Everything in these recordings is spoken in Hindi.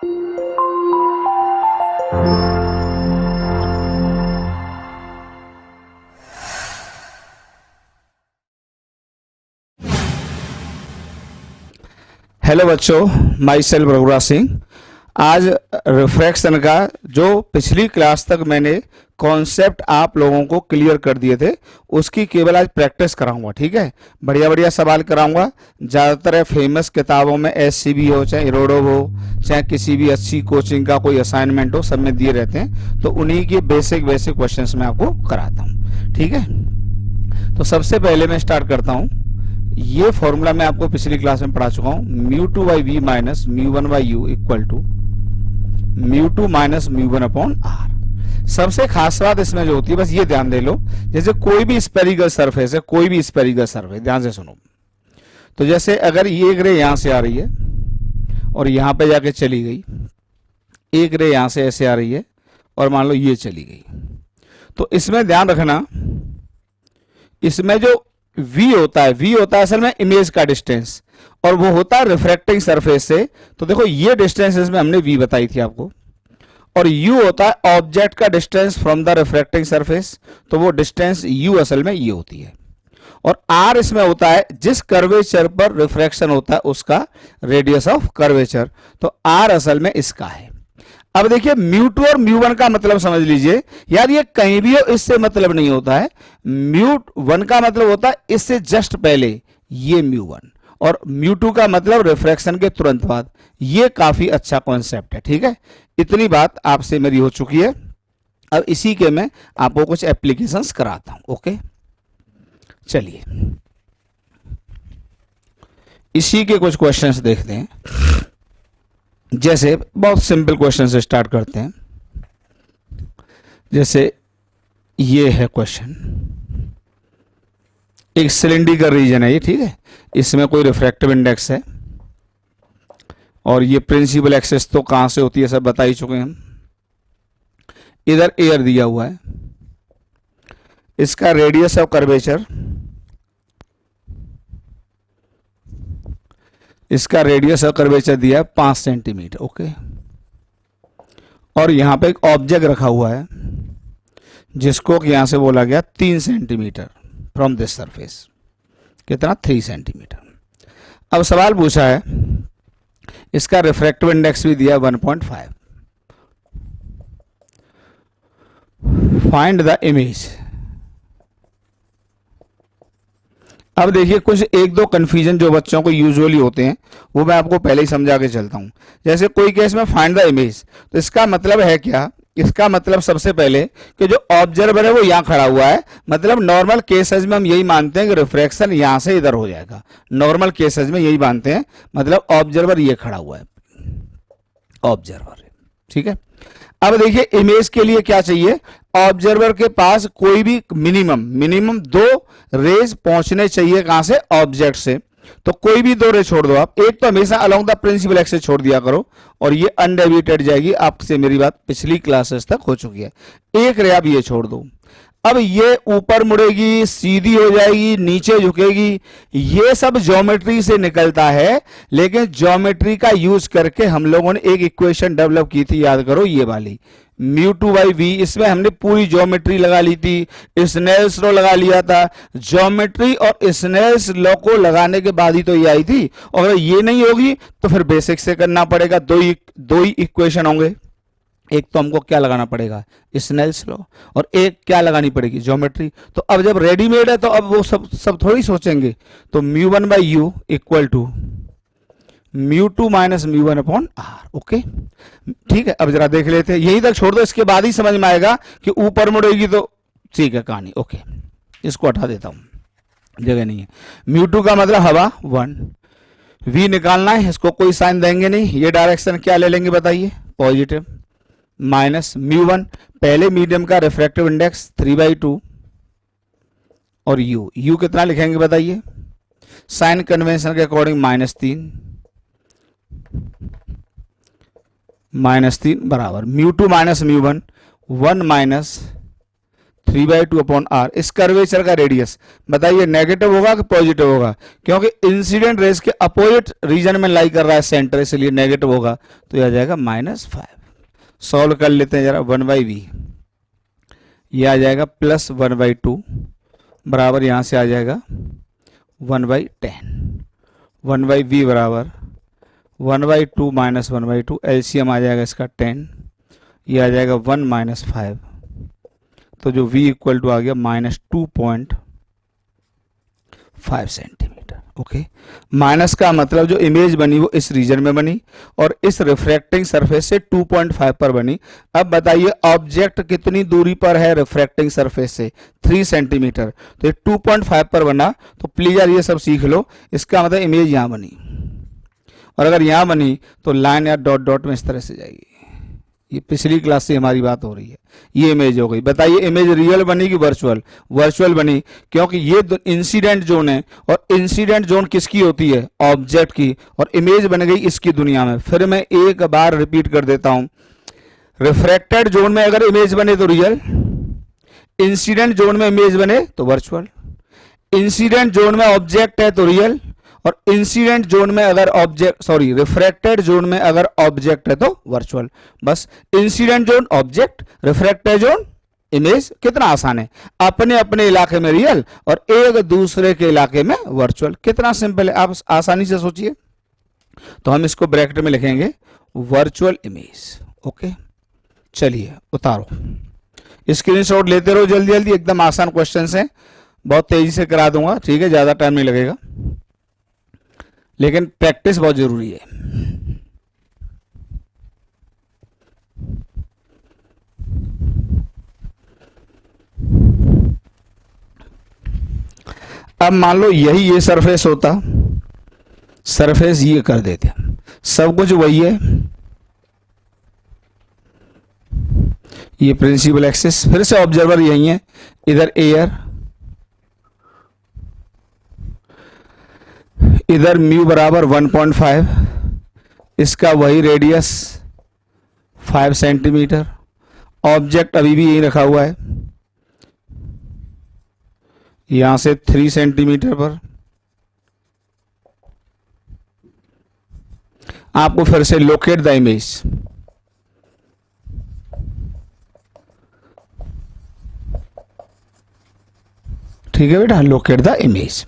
हेलो बच्चों, माई सेल्फ रघुराज सिंह। आज रिफ्रैक्शन का जो पिछली क्लास तक मैंने कॉन्सेप्ट आप लोगों को क्लियर कर दिए थे, उसकी केवल आज प्रैक्टिस कराऊंगा। ठीक है, बढ़िया बढ़िया सवाल कराऊंगा। ज़्यादातर फेमस किताबों में एससीबी हो, चाहे इरोडो हो, चाहे किसी भी अच्छी कोचिंग का कोई असाइनमेंट हो, सब में दिए रहते हैं। तो उन्हीं के बेसिक क्वेश्चंस मैं आपको कराता हूँ। ठीक है, तो सबसे पहले मैं स्टार्ट करता हूँ। ये फॉर्मूला मैं आपको पिछली क्लास में पढ़ा चुका हूं, μ2 by we minus μ1 by you equal to μ2 minus μ1 upon R. सबसे खास बात इसमें जो होती है, बस ये ध्यान दे लो, जैसे कोई भी स्पेरिकल सरफेस है, कोई भी स्पेरिकल सरफेस, ध्यान से सुनो। तो जैसे अगर ये एक रे यहां से आ रही है और यहां पे जाके चली गई, एक रे यहां से ऐसे आ रही है और मान लो ये चली गई, तो इसमें ध्यान रखना, इसमें जो v होता है असल में इमेज का डिस्टेंस, और वो होता है रिफ्रैक्टिंग सरफेस से। तो देखो ये डिस्टेंस इसमें हमने v बताई थी आपको, और u होता है ऑब्जेक्ट का distance from the refracting surface, तो वो डिस्टेंस u असल में ये होती है। और r इसमें होता है जिस कर्वेचर पर रिफ्रैक्शन होता है उसका रेडियस ऑफ कर्वेचर, तो r असल में इसका है। अब देखिए μ2 और μ1 का मतलब समझ लीजिए यार, ये कहीं भी हो इससे मतलब नहीं होता है। μ1 का मतलब होता है इससे जस्ट पहले ये μ1, और μ2 का मतलब रिफ्रैक्शन के तुरंत बाद। ये काफी अच्छा कॉन्सेप्ट है। ठीक है, इतनी बात आपसे मेरी हो चुकी है। अब इसी के मैं आपको कुछ एप्लीकेशंस कराता हूं। ओके, चलिए इसी के कुछ क्वेश्चंस देखते हैं। जैसे बहुत सिंपल क्वेश्चन से स्टार्ट करते हैं। जैसे ये है क्वेश्चन, एक सिलिंड्रिकल रीजन है ये, ठीक है, इसमें कोई रिफ्रैक्टिव इंडेक्स है, और ये प्रिंसिपल एक्सिस तो कहां से होती है सब बता ही चुके हैं हम। इधर एयर दिया हुआ है, इसका रेडियस ऑफ कर्वेचर, इसका रेडियस ऑफ कर्वेचर दिया है 5 सेंटीमीटर। ओके, और यहां पे एक ऑब्जेक्ट रखा हुआ है जिसको यहां से बोला गया 3 सेंटीमीटर फ्रॉम दिस सरफेस। कितना? 3 सेंटीमीटर। अब सवाल पूछा है, इसका रिफ्रैक्टिव इंडेक्स भी दिया 1.5। Find the image. अब देखिए कुछ एक दो कंफ्यूजन जो बच्चों को यूजुअली होते हैं वो मैं आपको पहले ही समझा के चलता हूं। जैसे कोई केस में फाइंड द इमेज, तो इसका मतलब है क्या? इसका मतलब सबसे पहले कि जो ऑब्जर्वर है वो यहां खड़ा हुआ है, मतलब नॉर्मल केसेस में हम यही मानते हैं कि रिफ्रैक्शन यहां से इधर हो जाएगा। नॉर्मल केसेस में यही मानते हैं, मतलब ऑब्जर्वर ये खड़ा हुआ है, ऑब्जर्वर। ठीक है, अब देखिए इमेज के लिए क्या चाहिए? ऑब्जर्वर के पास कोई भी मिनिमम 2 रेज पहुंचने चाहिए। कहां से? ऑब्जेक्ट से। तो कोई भी 2 रे छोड़ दो आप, एक तो हमेशा अलोंग द प्रिंसिपल एक्सिस छोड़ दिया करो, और ये अनडेविएटेड जाएगी। आपसे मेरी बात पिछली क्लासेस तक हो चुकी है। एक रे आप ये छोड़ दो, अब ये ऊपर मुड़ेगी, सीधी हो जाएगी, नीचे झुकेगी, ये सब ज्योमेट्री से निकलता है। लेकिन ज्योमेट्री का यूज करके हम लोगों ने एक इक्वेशन डेवलप की थी, याद करो, ये वाली μ2 बाई वी। इसमें हमने पूरी ज्योमेट्री लगा ली थी, स्नेल्स लॉ लगा लिया था। ज्योमेट्री और स्नेल्स लॉ को लगाने के बाद ही तो ये आई थी, और अगर ये नहीं होगी तो फिर बेसिक से करना पड़ेगा। दो ही इक्वेशन होंगे, एक तो हमको क्या लगाना पड़ेगा? स्नेल्स लॉ, और एक क्या लगानी पड़ेगी? ज्योमेट्री। तो अब जब रेडीमेड है तो अब वो सब थोड़ी सोचेंगे। तो μ1 by you equal to μ2 minus μ1 upon R. Okay, ठीक है, अब जरा देख लेते हैं, यही तक छोड़ दो, इसके बाद ही समझ में आएगा कि ऊपर मुड़ेगी तो ठीक है कहानी। ओके, इसको हटा देता हूं, जगह नहीं है। μ2 का मतलब हवा 1, v निकालना है, इसको कोई साइन देंगे नहीं, ये डायरेक्शन क्या ले लेंगे बताइए? पॉजिटिव। माइनस μ1, पहले मीडियम का रिफ्रैक्टिव इंडेक्स 3/2, और u कितना लिखेंगे बताइए? साइन कन्वेंशन के अकॉर्डिंग -3 बराबर μ2 माइनस μ1, 1 माइनस 3/2 अपॉन आर। इस कर्वेचर का रेडियस बताइए नेगेटिव होगा कि पॉजिटिव होगा, क्योंकि इंसिडेंट रेस के अपोजिट रीजन में लाई कर रहा है सेंटर, इसलिए नेगेटिव होगा, तो यह आ जाएगा -5। सॉल्व कर लेते हैं जरा। 1/v यह आ जाएगा +1/2 बराबर यहां से आ जाएगा 1/10। 1/v बराबर 1/2 - 1/2, एलसीएम आ जाएगा इसका 10, ये आ जाएगा 1 - 5, तो जो v इक्वल टू आ गया -2.5 सेंटीमीटर। ओके, माइनस का मतलब जो इमेज बनी वो इस रीजन में बनी और इस रिफ्रैक्टिंग सरफेस से 2.5 पर बनी। अब बताइए ऑब्जेक्ट कितनी दूरी पर है रिफ्रैक्टिंग सरफेस से? 3 सेंटीमीटर। तो ये 2.5 पर बना, तो प्लीज यार ये सब सीख लो। इसका मतलब इमेज यहां बनी, और अगर यहां बनी तो लाइन या डॉट डॉट में इस तरह से जाएगी। ये पिछली क्लास से हमारी बात हो रही है। ये इमेज हो गई। बताइए इमेज रियल बनी कि वर्चुअल? वर्चुअल बनी, क्योंकि ये इंसिडेंट जोन है, और इंसिडेंट जोन किसकी होती है? ऑब्जेक्ट की, और इमेज बन गई इसकी दुनिया में। फिर मैं एक बार रिपीट कर देता हूं, रिफ्रैक्टेड जोन में अगर इमेज बने तो रियल, इंसिडेंट जोन में इमेज बने तो वर्चुअल, इंसिडेंट जोन में ऑब्जेक्ट है तो रियल, और इंसिडेंट जोन में अगर रिफ्रैक्टेड जोन में अगर ऑब्जेक्ट है तो वर्चुअल। बस incident zone object, refracted zone image. कितना आसान है, अपने अपने इलाके में रियल और एक दूसरे के इलाके में वर्चुअल। कितना सिंपल है, आप आसानी से सोचिए। तो हम इसको ब्रैकेट में लिखेंगे वर्चुअल इमेज। ओके, चलिए उतारो, स्क्रीनशॉट लेते रहो जल्दी जल्दी, एकदम आसान क्वेश्चन है, बहुत तेजी से करा दूंगा, ठीक है, ज्यादा टाइम नहीं लगेगा, लेकिन प्रैक्टिस बहुत जरूरी है। अब मान लो यही ये सरफेस होता, सरफेस ये कर देते, सब कुछ वही है, ये प्रिंसिपल एक्सिस, फिर से ऑब्जर्वर यही है, इधर एयर, इधर म्यू बराबर 1.5, इसका वही रेडियस 5 सेंटीमीटर, ऑब्जेक्ट अभी भी यही रखा हुआ है, यहां से 3 सेंटीमीटर पर। आपको फिर से लोकेट द इमेज, ठीक है बेटा, लोकेट द इमेज,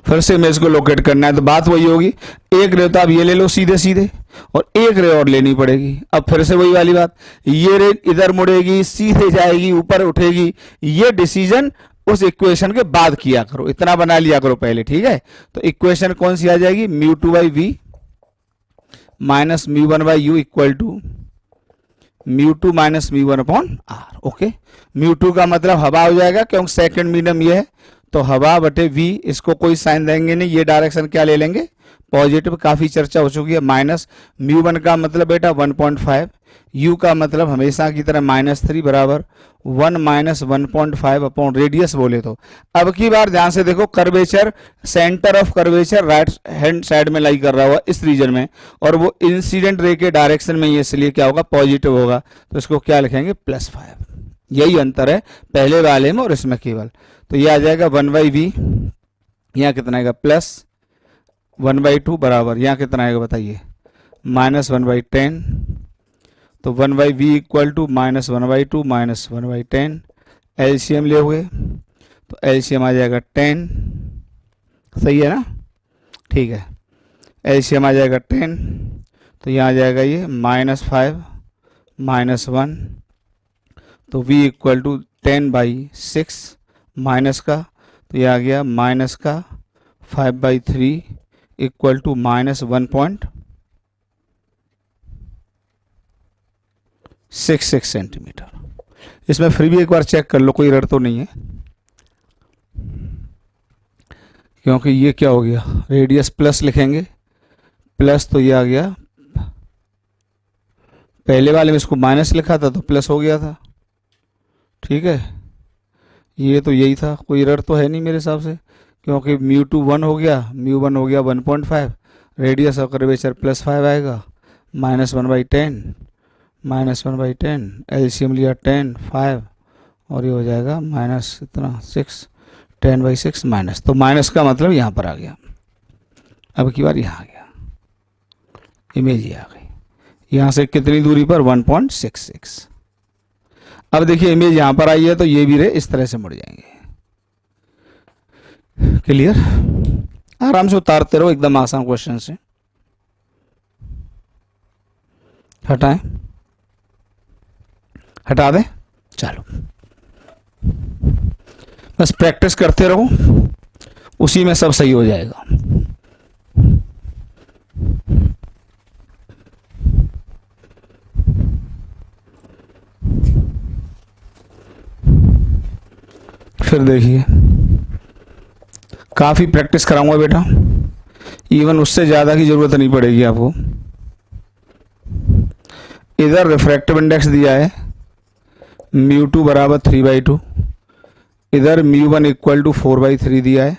फिर से इमेज को लोकेट करना है। तो बात वही होगी, एक रे तो आप ये ले लो सीधे सीधे, और एक रे और लेनी पड़ेगी। अब फिर से वही वाली बात, ये रे इधर मुड़ेगी, सीधे जाएगी, ऊपर उठेगी, ये डिसीजन उस इक्वेशन के बाद किया करो, इतना बना लिया करो पहले, ठीक है। तो इक्वेशन कौन सी आ जाएगी? μ2/v minus μ1/u equal to μ2 minus μ1 upon R. Okay, μ2 का मतलब हवा हो जाएगा, क्योंकि सेकंड मीडियम ये है, तो हवा बटे v, इसको कोई साइन देंगे नहीं, ये डायरेक्शन क्या ले लेंगे? पॉजिटिव, काफी चर्चा हो चुकी है। माइनस μ1 का मतलब बेटा 1.5, u का मतलब हमेशा की तरह -3 बराबर 1 - 1.5 अपॉन रेडियस बोले तो। अब की बार ध्यान से देखो, curvature, centre of curvature right hand side में लाई कर रहा हुआ इस रीजन में, और वो इंसिडेंट रे के डायरेक्शन में, इसलिए क्या होगा? पॉजिटिव होगा, तो इसको क्या लिखेंगे? +5। यही अंतर है पहले वाले में और इसमें केवल। तो ये आ जाएगा 1/v, यहाँ कितना आएगा? +1/2 बराबर यहाँ कितना आएगा बताइए? -1/10। तो 1/v इक्वल टू -1/2 - 1/10, एलसीएम ले हुए तो एलसीएम आ जाएगा 10, सही है ना? ठीक है, एलसीएम आ जाएगा 10, तो यहाँ आ जाएगा ये -5 -1, तो v इक्वल टू 10/6 माइनस का, तो ये आ गया माइनस का 5/3 इक्वल टू -1.66 सेंटीमीटर। इसमें फिर भी एक बार चेक कर लो, कोई एरर तो नहीं है, क्योंकि ये क्या हो गया? रेडियस प्लस लिखेंगे, प्लस, तो ये आ गया, पहले वाले में इसको माइनस लिखा था तो प्लस हो गया था, ठीक है। ये तो यही था, कोई एरर तो है नहीं मेरे हिसाब से, क्योंकि μ2 1 हो गया, μ1 हो गया 1.5, रेडियस ऑफ कर्वेचर +5 आएगा, -1/10 एलसीएम लिया 10 5 और ये हो जाएगा माइनस इतना 6, 10/6 माइनस, तो माइनस का मतलब यहाँ पर आ गया। अब की बार यहाँ आ गया, इमेज ये आ गई। यहाँ से कितनी दूरी पर? 1.66। अब देखिए इमेज यहाँ पर आई है तो ये भी रे इस तरह से मुड़ जाएंगे। क्लियर? आराम से उतारते रहो, एकदम आसान क्वेश्चन से। हटाएं, हटा दें, चलो बस प्रैक्टिस करते रहो, उसी में सब सही हो जाएगा। फिर देखिए, काफी प्रैक्टिस कराऊंगा बेटा, इवन उससे ज्यादा की जरूरत नहीं पड़ेगी आपको। इधर रिफ्रैक्टिव इंडेक्स दिया है μ2 बराबर 3/2, इधर μ1 इक्वल टू 4/3 दिया है,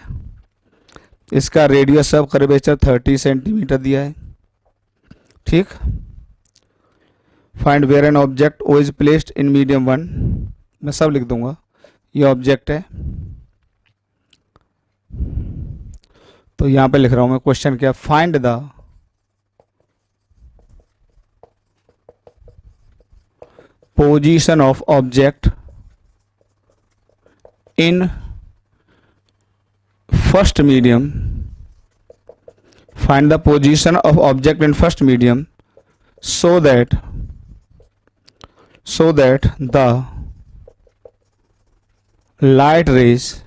इसका रेडियस ऑफ कर्वेचर 30 सेंटीमीटर दिया है। ठीक, find where an object O is placed in medium 1, मैं सब लिख दूंगा, ये ऑब्जेक्ट है। तो यहां पे लिख रहा हूं मैं, क्वेश्चन क्या? Find the position of object in first medium, find the position of object in first medium so that the light rays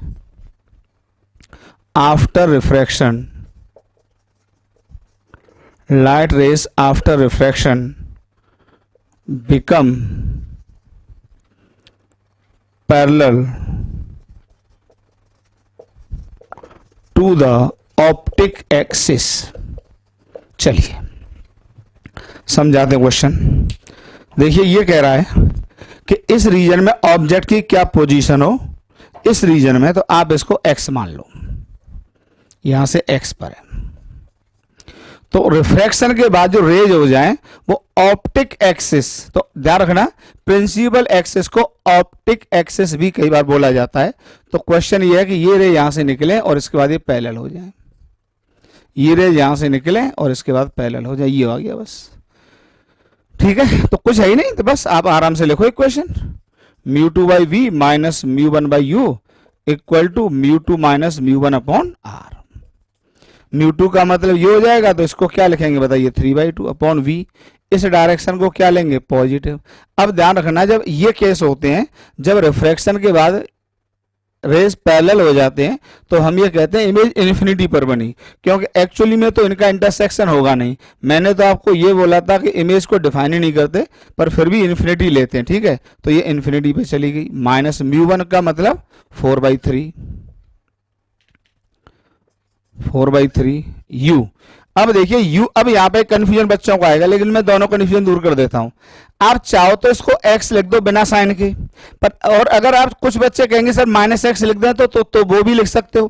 after refraction become parallel to the optic axis। चलिए समझाते हैं क्वेश्चन। देखिए ये कह रहा है कि इस रीजन में ऑब्जेक्ट की क्या पोजीशन हो, इस रीजन में, तो आप इसको x मान लो, यहां से x पर है। तो रिफ्रैक्शन के बाद जो रेज हो जाएं वो ऑप्टिक एक्सिस, तो ध्यान रखना प्रिंसिपल एक्सिस को ऑप्टिक एक्सिस भी कई बार बोला जाता है। तो क्वेश्चन ये है कि ये रे यहां से निकले और इसके बाद ये पैरेलल हो जाए, ये रे यहां से निकले और इसके बाद पैरेलल हो जाए, ये आ गया बस। ठीक है, तो कुछ है ही नहीं, तो बस आप आराम से लिखो equation, μ2/v minus μ1/u equal to μ2 minus μ1 upon r। μ2 का मतलब ये हो जाएगा, तो इसको क्या लिखेंगे बताइए? 3/2 अपॉन v। इस डायरेक्शन को क्या लेंगे? पॉजिटिव। अब ध्यान रखना, जब ये केस होते हैं, जब रिफ्रैक्शन के बाद रेज पैरेलल हो जाते हैं, तो हम ये कहते हैं इमेज इन्फिनिटी पर बनी, क्योंकि एक्चुअली में तो इनका इंटरसेक्शन होगा नहीं। मैंने तो आपको ये बोला था कि इमेज को डिफाइन ही नहीं करते, पर फिर भी इन्फिनिटी लेते हैं। ठीक है, तो ये इन्फिनिटी पे चली गई। माइनस μ1 का मतलब 4/3 u। अब देखिए u, अब यहाँ पे कंफ्यूजन बच्चों को आएगा, लेकिन मैं दोनों कंफ्यूजन दूर कर देता हूं। आप चाहो तो इसको x लिख दो बिना साइन के, पर और अगर आप, कुछ बच्चे कहेंगे सर -x लिख दें तो वो भी लिख सकते हो,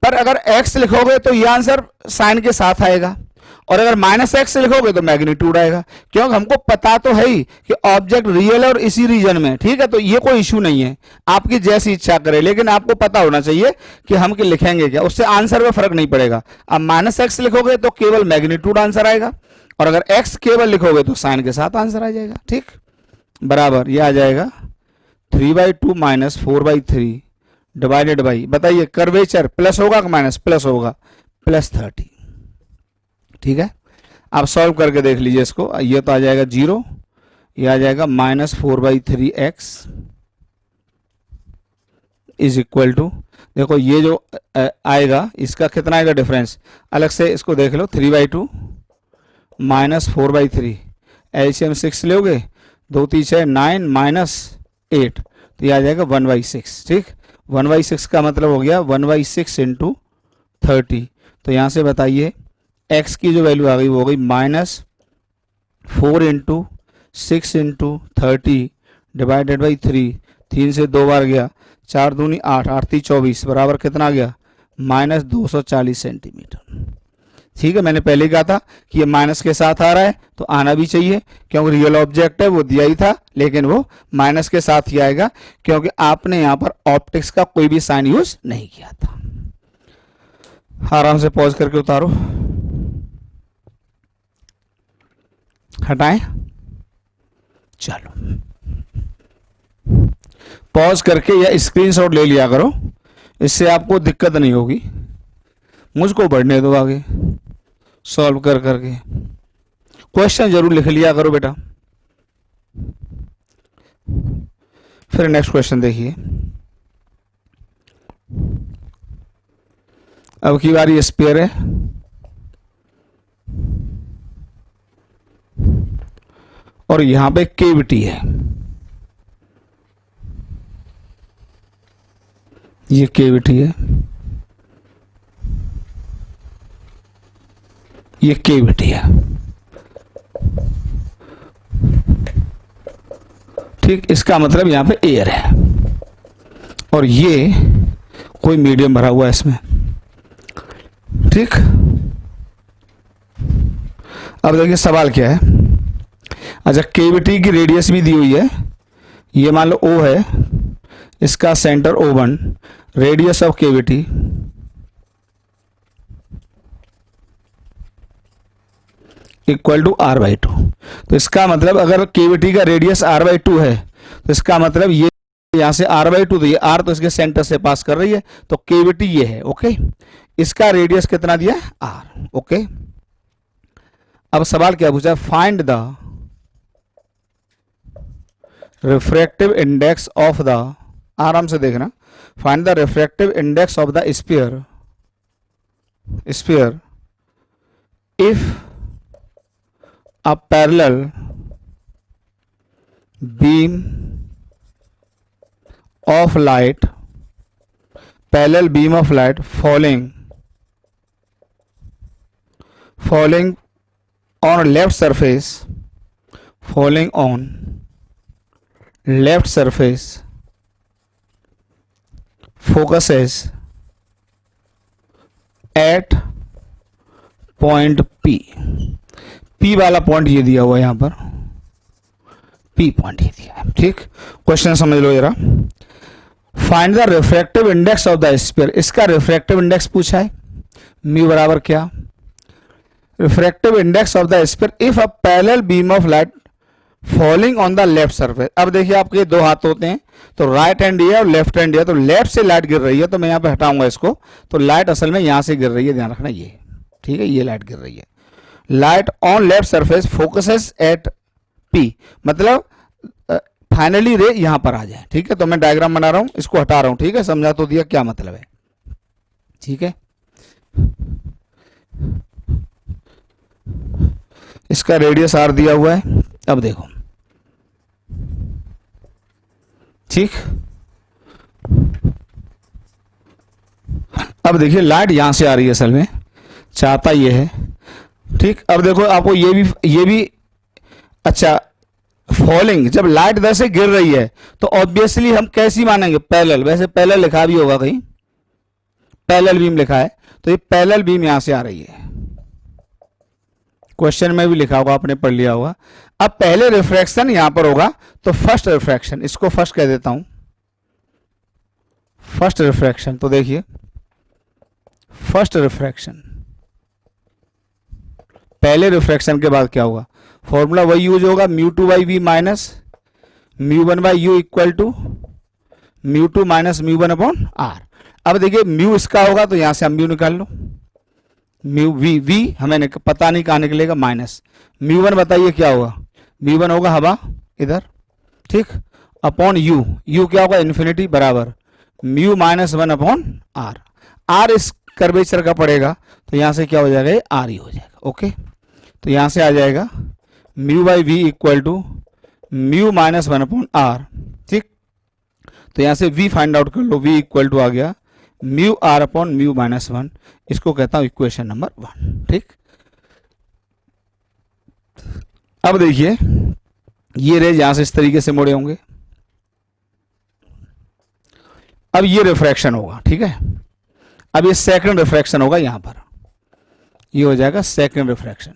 पर अगर x लिखोगे तो ये आंसर साइन के साथ आएगा, और अगर -x लिखोगे तो मैग्नीट्यूड आएगा, क्योंकि हमको पता तो है ही कि ऑब्जेक्ट रियल है और इसी रीजन में। ठीक है, तो ये कोई इश्यू नहीं है, आपकी जैसी इच्छा करे, लेकिन आपको पता होना चाहिए कि हम लिखेंगे क्या, उससे आंसर में फर्क नहीं पड़ेगा। अब -x लिखोगे तो केवल मैग्नीट्यूड आंसर आएगा, और अगर x केवल लिखोगे तो साइन के साथ आंसर आ जाएगा। ठीक, बराबर ये आ जाएगा 3/2 माइनस 4/3 डिवाइडेड बाई, बताइए कर्वेचर प्लस होगा कि माइनस? प्लस होगा, +30। ठीक है, आप सॉल्व करके देख लीजिए इसको, ये तो आ जाएगा 0, ये आ जाएगा -4/3x इज इक्वल टू, देखो ये जो आएगा इसका कितना आएगा डिफरेंस, अलग से इसको देख लो, 3/2 माइनस 4/3, एलसीएम 6 लोगे, 2 3 6 9 माइनस 8, तो ये आ जाएगा 1/6। ठीक, 1/6 का मतलब हो गया 1/6 इंटू 30। तो यहाँ से बताइए x की जो वैल्यू आ गई वो हो गई -4 इंटू 6 इंटू 30 डिवाइडेड बाई 3, 3 से 2 बार गया, 4 दूनी 8, 8 3 24 बराबर कितना आ गया? -240 सेंटीमीटर। ठीक है, मैंने पहले ही कहा था कि ये माइनस के साथ आ रहा है तो आना भी चाहिए, क्योंकि रियल ऑब्जेक्ट है, वो दिया ही था, लेकिन वो माइनस के साथ ही आएगा क्योंकि आपने यहां पर ऑप्टिक्स का कोई भी साइन यूज नहीं किया था। आराम से पॉज करके उतारो, हटाएं, चलो पॉज करके या स्क्रीनशॉट ले लिया करो, इससे आपको दिक्कत नहीं होगी। मुझको बढ़ने दो आगे सॉल्व कर करके, क्वेश्चन जरूर लिख लिया करो बेटा। फिर नेक्स्ट क्वेश्चन देखिए, अब की बारी स्पेयर है और यहां पे केविटी है, ये केविटी है, ये केविटी है, ठीक। इसका मतलब यहां पे एयर है और ये कोई मीडियम भरा हुआ है इसमें, ठीक। अब देखिए सवाल क्या है। अच्छा, केविटी की रेडियस भी दी हुई है, ये मान लो O है, इसका centre O1, radius of cavity equal to R/2। तो इसका मतलब अगर केविटी का रेडियस R/2 है तो इसका मतलब ये यहां से R/2, तो ये R तो इसके सेंटर से पास कर रही है, तो केविटी ये है, ओके। इसका रेडियस कितना दिया है? R, okay. अब सवाल क्या पूछा है? Find the refractive index of the, आराम से देखना, find the refractive index of the sphere if a parallel beam of light falling on left surface focuses at point P। P वाला पॉइंट ये दिया हुआ है, यहां पर P पॉइंट ये दिया है, ठीक। क्वेश्चन समझ लो जरा। Find the refractive index of the sphere, इसका रिफ्रैक्टिव इंडेक्स पूछा है, म्यू बराबर क्या? Refractive index of the sphere if a parallel beam of light falling on the left surface. अब देखिए आपके दो हाथ होते हैं, तो राइट हैंड ये और लेफ्ट हैंड ये, तो लेफ्ट से लाइट गिर रही है, तो मैं यहां पे हटाऊंगा इसको, तो लाइट असल में यहां से गिर रही है, ध्यान रखना ये, ठीक है, ये लाइट गिर रही है। Light on left surface focuses at P, मतलब फाइनली रे यहां पर आ जाए, ठीक है। तो मैं डायग्राम बना रहा हूं, इसको हटा रहा हूं, ठीक है, समझा तो दिया क्या मतलब है, ठीक है। इसका रेडियस R दिया हुआ है, अब देखो, ठीक। अब देखिए लाइट यहां से आ रही है, असल में चाहता ये है, ठीक। अब देखो आपको ये भी अच्छा, फॉलिंग, जब लाइट इधर से गिर रही है तो ऑब्वियसली हम कैसी मानेंगे? पैरेलल, वैसे पैरेलल लिखा भी होगा कहीं, पैरेलल बीम लिखा है, तो ये पैरेलल बीम यहां से आ रही है, क्वेश्चन में भी लिखा होगा, आपने पढ़ लिया होगा। अब पहले रिफ्रैक्शन यहां पर होगा, तो फर्स्ट रिफ्रैक्शन, इसको फर्स्ट कह देता हूं, फर्स्ट रिफ्रैक्शन। तो देखिए फर्स्ट रिफ्रैक्शन, पहले रिफ्रैक्शन के बाद क्या होगा? फॉर्मूला वही यूज होगा, μ2/v minus μ1/u equal to μ2 minus μ1/r। अब देखिए म्यू इसका होगा, तो यहां से हम म्यू निकाल लो, म्यू वी हमें पता नहीं कहां निकलेगा, माइनस μ1 बताइए क्या होगा? μ1 होगा हवा इधर, ठीक, अपॉन यू क्या होगा? इन्फिनिटी, बराबर म्यू माइनस 1/r। आर इस कर्वेचर का पड़ेगा, तो यहां से क्या हो जाएगा? आर ही हो जाएगा, ओके। तो यहां से आ जाएगा μ/v equal to mu minus 1/r, ठीक। तो यहां से v फाइंड आउट कर लो, v इक्वल टू आ गया mu r upon mu minus 1, इसको कहता हूं इक्वेशन नंबर 1, ठीक। अब देखिए ये रेज यहां से इस तरीके से मुड़े होंगे, अब ये रिफ्रैक्शन होगा, ठीक है। अब ये सेकंड रिफ्रैक्शन होगा यहां पर, ये हो जाएगा सेकंड रिफ्रैक्शन।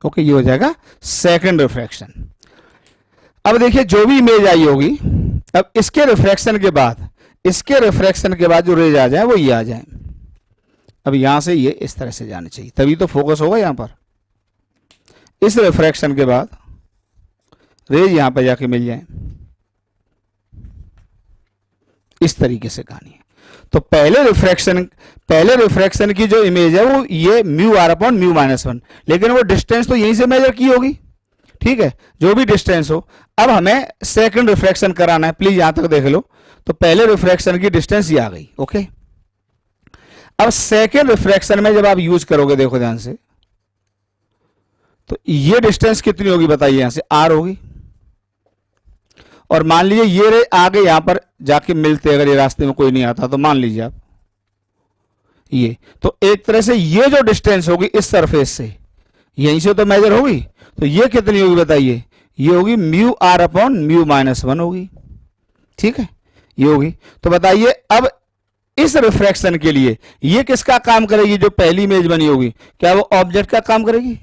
ओके, ये हो जाएगा सेकंड रिफ्रैक्शन। अब देखिए जो भी इमेज आई होगी, अब इसके रिफ्रैक्शन के बाद, इसके रिफ्रैक्शन के बाद जो रेज आ जाए वो ये आ जाए। अब यहां से ये इस तरह से जाने चाहिए, तभी तो फोकस होगा यहां पर। इस रिफ्रैक्शन के बाद रेज यहां पर जाके मिल जाए, इस तरीके से कहानी है। तो पहले रिफ्रैक्शन की जो इमेज है वो ये mu R upon mu minus one, लेकिन वो डिस्टेंस तो यहीं से मेजर की होगी, ठीक है, जो भी डिस्टेंस हो। अब हमें सेकंड रिफ्रैक्शन कराना है, प्लीज यहां तक देख लो। तो पहले रिफ्रैक्शन की डिस्टेंस ये आ गई। ओके, अब सेकंड रिफ्रैक्शन में जब आप यूज करोगे, देखो ध्यान से, तो ये डिस्टेंस कितनी होगी बताइए, यहां से आर होगी। और मान लीजिए ये रे आगे यहां पर जाके मिलते, अगर ये रास्ते में कोई नहीं आता तो मान लीजिए आप ये, तो एक तरह से ये जो डिस्टेंस होगी इस सरफेस से, यहीं से तो मेजर होगी, तो ये कितनी होगी बताइए, ये होगी mu R upon mu minus one होगी, ठीक है, ये होगी। तो बताइए अब इस रिफ्रैक्शन के लिए ये किसका काम करेगी, जो पहली इमेज बनी होगी, क्या वो ऑब्जेक्ट का काम करेगी,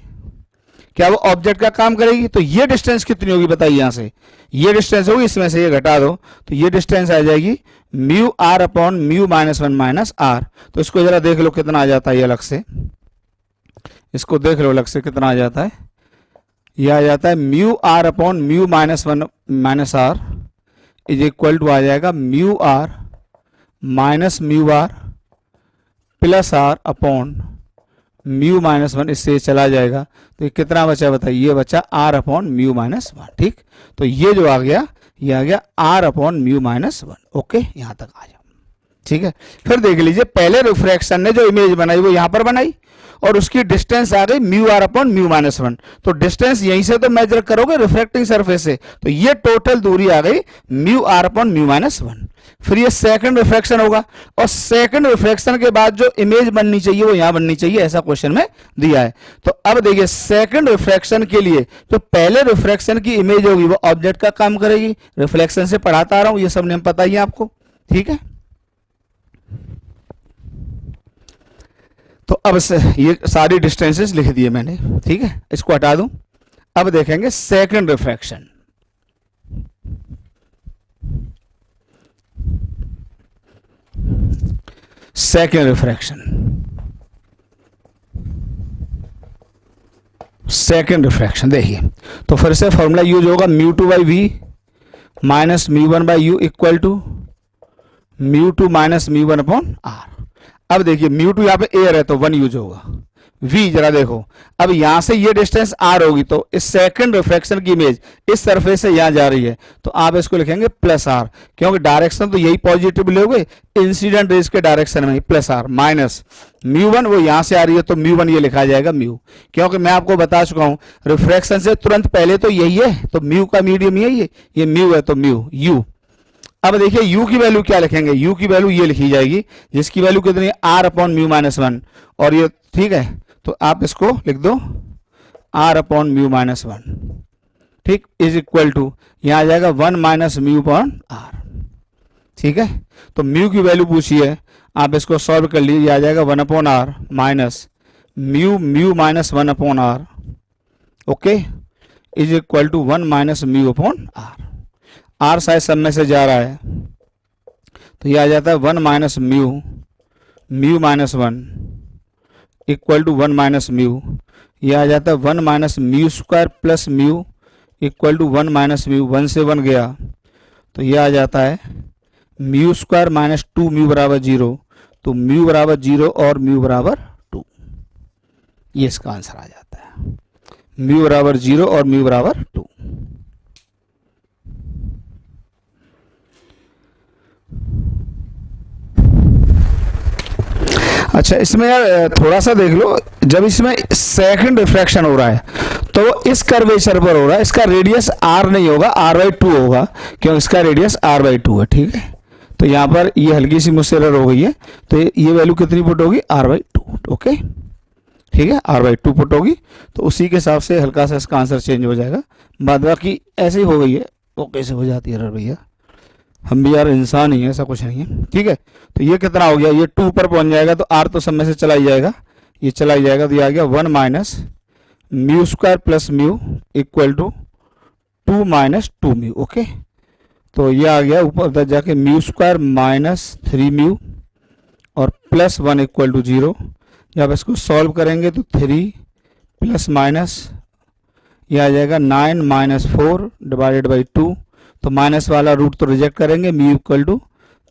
क्या वो ऑब्जेक्ट का काम करेगी? तो ये डिस्टेंस कितनी होगी बताइए, यहां से ये डिस्टेंस होगी, इसमें से ये घटा दो, तो ये डिस्टेंस आ जाएगी mu R upon mu minus one minus R. तो इसको जरा देख लो कितना आ जाता है, ये अलग से, इसको देख लो अलग से कितना आ जाता है, ये आ जाता है mu R upon mu minus one minus R is equal to आ जाएगा mu R minus mu R plus R upon mu minus one, इससे चला जाएगा, तो ये कितना बचा बताइए, ये बचा R upon mu minus one. ठीक, तो ये जो आ गया, ये आ गया R upon mu minus one. Okay, यहां तक आ जाओ, ठीक है। फिर देख लीजिए पहले रिफ्रैक्शन ने जो इमेज बनाई वो यहां पर बनाई, और उसकी डिस्टेंस आ गई mu R upon mu minus one. तो डिस्टेंस यहीं से तो मेजर करोगे रिफ्रैक्टिंग सरफेस से, तो ये टोटल दूरी आ गई mu R upon mu minus one. फिर ये सेकंड रिफ्रैक्शन होगा, और सेकंड रिफ्रैक्शन के बाद जो इमेज बननी चाहिए वो यहां बननी चाहिए, ऐसा क्वेश्चन में दिया है। तो अब देखिए सेकंड रिफ्रैक्शन के लिए जो पहले रिफ्रैक्शन की इमेज होगी वो ऑब्जेक्ट का काम करेगी, रिफ्लेक्शन से पढ़ाता आ रहा हूं, ये सब नेम पता ही है आपको, ठीक है। तो अब ये सारी डिस्टेंसेस लिख दिए मैंने, ठीक है, इसको हटा दूं। अब देखेंगे second refraction. Second refraction, second refraction देखिए, तो फिर से फॉर्मूला यूज होगा mu two by we minus mu one by you equal to mu two minus mu one upon R. अब देखिए म्यू टू यहाँ पे एयर है तो वन यूज होगा, वी जरा देखो, अब यहां से ये डिस्टेंस आर होगी, तो इस सेकंड रिफ्रैक्शन की इमेज इस सरफेस से यहां जा रही है, तो आप इसको लिखेंगे प्लस आर, क्योंकि डायरेक्शन तो यही पॉजिटिव लोगे, इंसिडेंट रेज के डायरेक्शन में, plus R minus mu one, वो यहां से आ रही है तो म्यू वन ये लिखा जाएगा म्यू, क्योंकि मैं आपको बता चुका हूं रिफ्रैक्शन से तुरंत पहले तो यही है, तो म्यू का मीडियम यही है, ये म्यू है तो म्यू यू। अब देखिए u की वैल्यू क्या लिखेंगे, u की वैल्यू ये लिखी जाएगी जिसकी वैल्यू कितनी है R upon mu minus one, और ये ठीक है, तो आप इसको लिख दो R upon mu minus one, ठीक, इज इक्वल टू यहां आ जाएगा one minus mu upon R, ठीक है। तो म्यू की वैल्यू पूछी है, आप इसको सॉल्व कर लीजिए, ये आ जाएगा one upon R minus mu minus one upon R, okay, is equal to one minus mu upon R. आर शायद सब में से जा रहा है, तो ये आ जाता है one minus mu minus one equal to one minus mu, ये आ जाता है one minus mu square plus mu equal to one minus mu, one से वन गया तो ये आ जाता है mu square minus two mu बराबर जीरो, तो म्यू बराबर जीरो और म्यू बराबर टू, ये इसका आंसर आ जाता है, म्यू बराबर जीरो और म्यू बराबर टू। अच्छा, इसमें यार थोड़ा सा देख लो, जब इसमें सेकंड रिफ्रैक्शन हो रहा है तो वो इस कर्वेचर पर हो रहा है, इसका रेडियस आर नहीं होगा, आर बाई टू होगा, क्योंकि इसका रेडियस आर बाई टू है, ठीक है। तो यहाँ पर ये हल्की सी मुझसे एरर हो गई है, तो ये वैल्यू कितनी पुट होगी आर बाई टू, ओके, ठीक है, आर बाई टू पुट होगी, तो उसी के हिसाब से हल्का सा इसका आंसर चेंज हो जाएगा, बाद बाकी ऐसे ही हो गई है, वो कैसे हो जाती है एरर भैया, हम भी यार इंसान ही है, ऐसा कुछ नहीं है। ठीक है, तो ये कितना हो गया, ये 2 पर पहुंच जाएगा तो आर तो सब में से चला ही जाएगा, ये चला ही जाएगा, तो ये आ गया 1 minus mu square plus mu equal to 2 minus 2 mu. Okay, तो ये आ गया ऊपर तक जाके म्यू स्क्वायर माइनस 3 म्यू और प्लस 1 इक्वल टू 0। जब इसको सॉल्व करेंगे तो 3 प्लस माइनस ये आ जाएगा 9 माइनस 4 डिवाइडेड बाई 2, तो माइनस वाला रूट तो रिजेक्ट करेंगे, mu equal to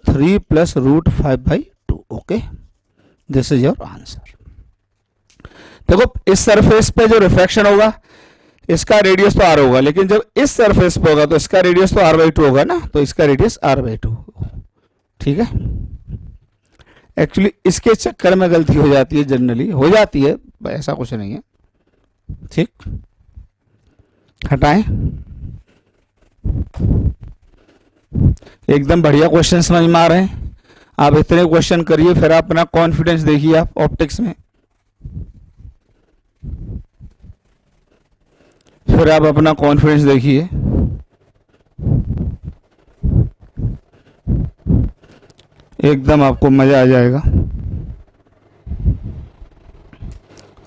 3 plus root 5 by 2। Okay, this is your answer. देखो इस सरफेस पे जो रिफ्रैक्शन होगा इसका रेडियस तो आर होगा, लेकिन जब इस सरफेस पे होगा तो इसका रेडियस तो r/2 होगा ना, तो इसका रेडियस r/2। ठीक है, एक्चुअली इसके चक्कर में गलती हो जाती है, जनरली हो जाती है, ऐसा कुछ नहीं है। ठीक, हटाएं। एकदम बढ़िया क्वेश्चन समझ में आ रहे हैं, आप इतने क्वेश्चन करिए, फिर आप अपना कॉन्फिडेंस देखिए आप ऑप्टिक्स में, फिर आप अपना कॉन्फिडेंस देखिए। एकदम आपको मजा आ जाएगा।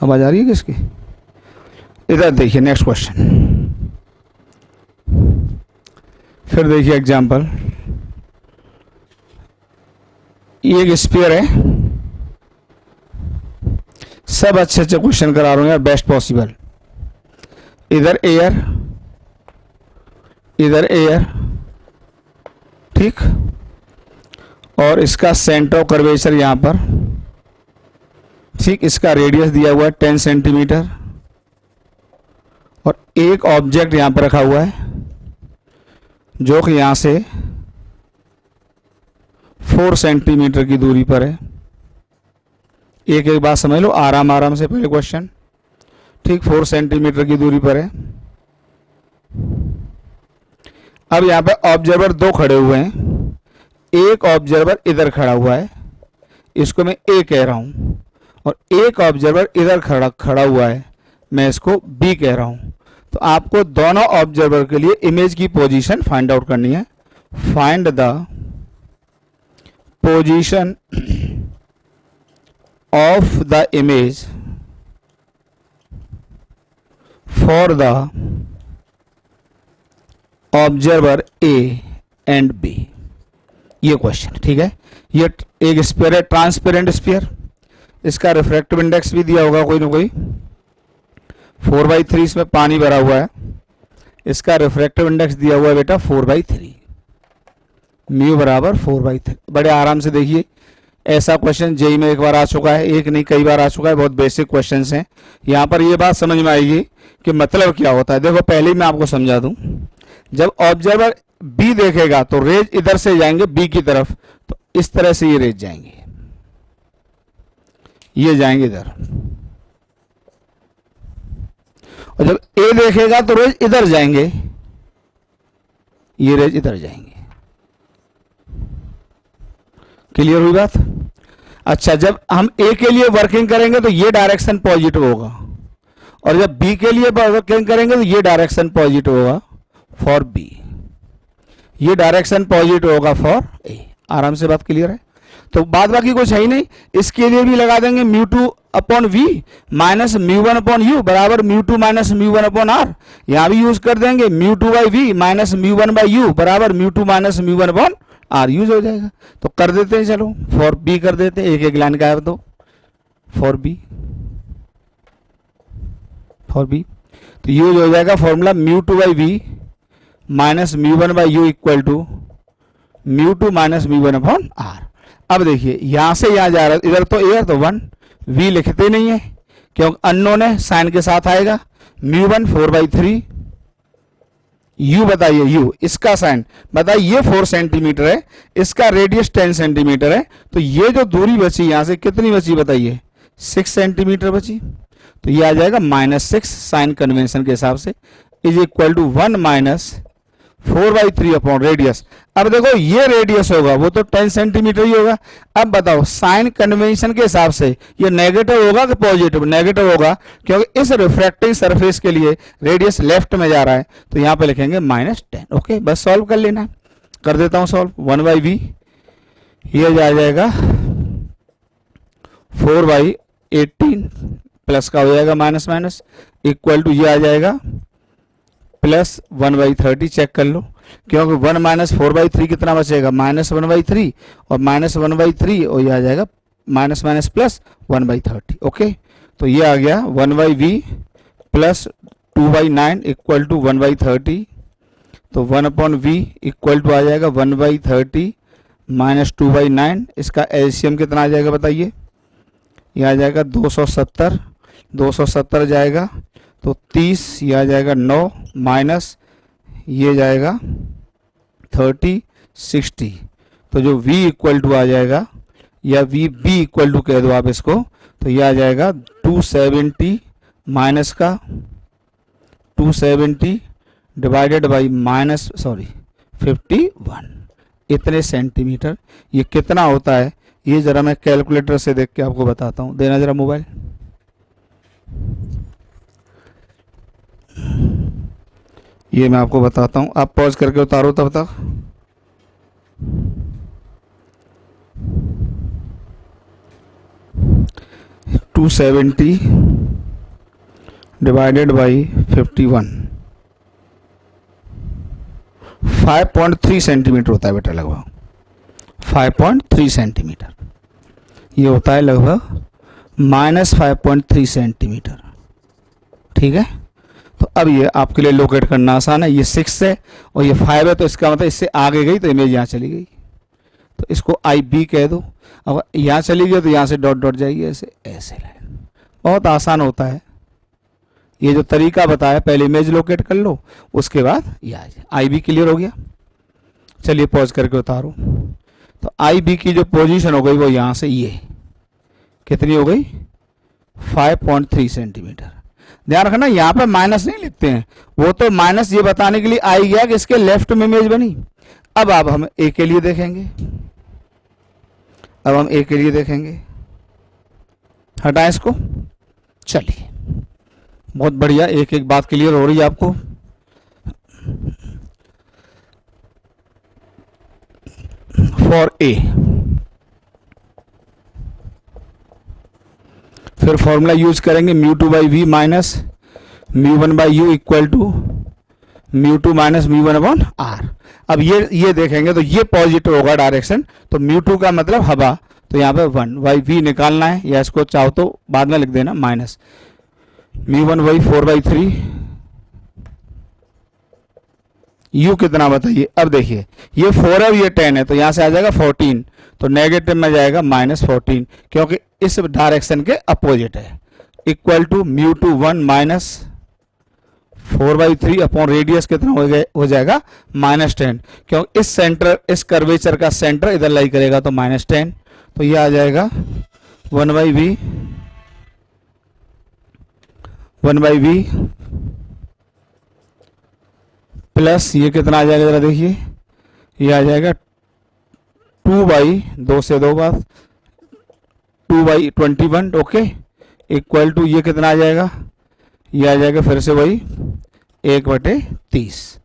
आवाज आ रही है किसकी? इधर देखिए नेक्स्ट क्वेश्चन, फिर देखिए एग्जाम्पल। ये एक स्फीयर है, सब अच्छे अच्छे क्वेश्चन करा रहा हूं यार, बेस्ट पॉसिबल। इधर एयर, इधर एयर, ठीक, और इसका सेंटर ऑफ कर्वेचर यहां पर, ठीक, इसका रेडियस दिया हुआ है 10 सेंटीमीटर, और एक ऑब्जेक्ट यहां पर रखा हुआ है जो कि यहां से 4 सेंटीमीटर की दूरी पर है। एक एक बात समझ लो आराम आराम से, पहले क्वेश्चन, ठीक, 4 सेंटीमीटर की दूरी पर है। अब यहां पे ऑब्जर्वर 2 खड़े हुए हैं, एक ऑब्जर्वर इधर खड़ा हुआ है, इसको मैं ए कह रहा हूं, और एक ऑब्जर्वर इधर खड़ा हुआ है, मैं इसको बी कह रहा हूं। तो आपको दोनों ऑब्जर्वर के लिए इमेज की पोजीशन फाइंड आउट करनी है। Find the position of the image for the observer A and B, ये क्वेश्चन। ठीक है, ये एक स्फीयर है, ट्रांसपेरेंट स्फीयर, इसका रिफ्रैक्टिव इंडेक्स भी दिया होगा कोई ना कोई, 4/3 इसमें पानी भरा हुआ है, इसका रिफ्रैक्टिव इंडेक्स दिया हुआ है बेटा 4/3, म्यू बराबर 4/3। बड़े आराम से देखिए, ऐसा क्वेश्चन जेई में एक बार आ चुका है, एक नहीं कई बार आ चुका है, बहुत बेसिक क्वेश्चंस हैं। यहाँ पर ये बात समझ में आएगी कि मतलब क्या होता है। देखो पहले ही मैं आपको समझा दूं, जब ऑब्जर्वर बी देखेगा तो रेज इधर से जाएंगे बी की तरफ, तो इस तरह से ये रेज जाएंगे, ये जाएंगे इधर, और जब ए देखेगा तो रेज इधर जाएंगे, ये रेज इधर जाएंगे। क्लियर हुई बात? अच्छा, जब हम ए के लिए वर्किंग करेंगे तो ये डायरेक्शन पॉजिटिव होगा, और जब बी के लिए वर्किंग करेंगे तो ये डायरेक्शन पॉजिटिव होगा फॉर बी, ये डायरेक्शन पॉजिटिव होगा फॉर ए। आराम से बात क्लियर है? तो बाद बाकी कुछ है ही नहीं, इसके लिए भी लगा देंगे μ2 upon V minus μ1 upon U बराबर μ2 माइनस μ1 अपॉन आर। यहां भी यूज कर देंगे μ2 by we minus μ1 by you बराबर μ2 माइनस μ1 अपॉन आर, यूज हो जाएगा। तो कर देते हैं, चलो फॉर बी कर देते हैं, एक एक लाइन का है तो फॉर बी, फॉर बी तो यूज हो जाएगा formula μ2 by we minus μ1 by you equal to μ2 minus μ1 upon R. अब देखिए यहां से यहां जा रहा है, इधर तो एयर तो 1, वी लिखते नहीं है क्योंकि अननोन है, साइन के साथ आएगा। μ1 4/3, यू बताइए, यू इसका साइन बताइए, ये 4 सेंटीमीटर है, इसका रेडियस 10 सेंटीमीटर है, तो ये जो दूरी बची यहां से कितनी बची बताइए, 6 सेंटीमीटर बची, तो ये आ जाएगा -6 साइन कन्वेंशन के हिसाब से is equal to 1 minus 4/3 upon radius. अब देखो ये रेडियस होगा वो तो 10 सेंटीमीटर ही होगा। अब बताओ साइन कन्वेंशन के हिसाब से ये नेगेटिव होगा कि पॉजिटिव? नेगेटिव होगा, क्योंकि इस रिफ्रैक्टिंग सरफेस के लिए रेडियस लेफ्ट में जा रहा है, तो यहां पे लिखेंगे -10। ओके, बस सॉल्व कर लेना। कर देता हूँ सॉल्व। 1/v ये आ जाएगा 4/18 प्लस का हो जाएगा माइनस माइनस इक्वल टू ये आ जाएगा प्लस 1/30। चेक कर लो, क्योंकि 1 माइनस 4/3 कितना बचेगा, -1/3 और -1/3 और ये आ जाएगा माइनस माइनस प्लस 1/30। ओके, तो ये आ गया 1/v प्लस 2/9 इक्वल टू 1/30। तो 1/v इक्वल टू आ जाएगा 1/30 माइनस 2/9। इसका एलसीएम कितना आ जाएगा बताइए, ये आ जाएगा 270, 270 जाएगा तो 30, ये आ जाएगा 9 माइनस ये जाएगा 30, 60। तो जो v इक्वल टू आ जाएगा या vb इक्वल टू कह दो आप इसको, तो ये आ जाएगा 270 माइनस का 270 डिवाइडेड बाई -51 इतने सेंटीमीटर। ये कितना होता है ये ज़रा मैं कैलकुलेटर से देख के आपको बताता हूँ। देना ज़रा मोबाइल। ये मैं आपको बताता हूँ, आप पॉज करके उतारो तब तक। टू 270 डिवाइडेड बाई 51 5.3 सेंटीमीटर होता है बेटा, लगभग 5.3 सेंटीमीटर। ये होता है लगभग -5.3 सेंटीमीटर। ठीक है, तो अब ये आपके लिए लोकेट करना आसान है। ये 6 है और ये 5 है, तो इसका मतलब इससे आगे गई तो इमेज यहाँ चली गई, तो इसको IB कह दो। अब यहाँ चली गई तो यहाँ से डॉट डॉट जाएगी, ऐसे ऐसे लाइन। बहुत आसान होता है ये जो तरीका बताया, पहले इमेज लोकेट कर लो, उसके बाद ये आ जाए। IB क्लियर हो गया। चलिए पॉज करके उतारो। तो IB की जो पोजीशन हो गई वो यहाँ से ये कितनी हो गई 5.3 सेंटीमीटर। ध्यान रखना यहाँ पर माइनस नहीं लिखते हैं, वो तो माइनस ये बताने के लिए आई गया कि इसके लेफ्ट में इमेज बनी। अब हम A के लिए देखेंगे, अब हम A के लिए देखेंगे। हटाएं इसको। चलिए बहुत बढ़िया, एक एक बात क्लियर हो रही है आपको। फॉर A फिर फॉर्मूला यूज करेंगे μ2/v minus μ1/u equal to μ2 minus μ1/r। अब ये देखेंगे तो ये पॉजिटिव होगा डायरेक्शन, तो μ2 का मतलब हवा, तो यहाँ पे 1/v निकालना है, या इसको चाहो तो बाद में लिख देना माइनस μ1/4/3। u कितना बताइए। अब देखिए ये 4 है, ये 10 है, तो यहाँ से आ जाएगा 14, तो नेगेटिव में जाएगा -14, क्योंकि इस डायरेक्शन के अपोजिट है। Equal to μ2 1 minus 4/3 upon radius कितना हो जाएगा -10, क्योंकि इस सेंटर, इस कर्वेचर का सेंटर इधर लाई करेगा, तो -10। तो ये आ जाएगा 1/v प्लस ये कितना आ जाएगा जरा देखिए, ये आ जाएगा 2/2 से 2 बार 2/21। ओके, इक्वल टू ये कितना आ जाएगा, ये आ जाएगा फिर से वही 1/30।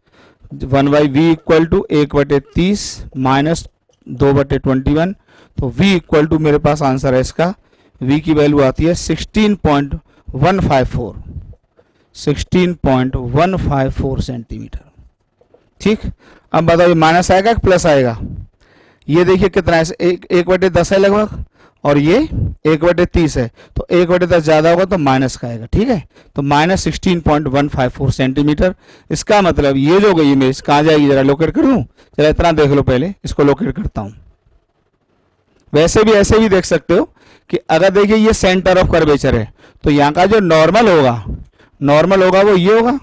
1/v equal to 1/30 minus 2/21। तो v इक्वल टू मेरे पास आंसर है इसका, v की वैल्यू आती है 16.154 सेंटीमीटर। ठीक, अब बताओ ये माइनस आएगा कि प्लस आएगा। ये देखिए कितना है, 1/10 है लगभग, और ये 1/30 है, तो 1/10 ज़्यादा होगा तो माइनस का आएगा। ठीक है, तो -16.154 सेंटीमीटर। इसका मतलब ये जो गई इमेज कहाँ जाएगी, जरा लोकेट कर दूँ। चलो इतना देख लो, पहले इसको लोकेट करता हूँ। वैसे भी ऐसे भी देख सकते हो कि अगर देखिए ये सेंटर ऑफ कर्वेचर है, तो यहाँ का जो नॉर्मल होगा वो ये होगा।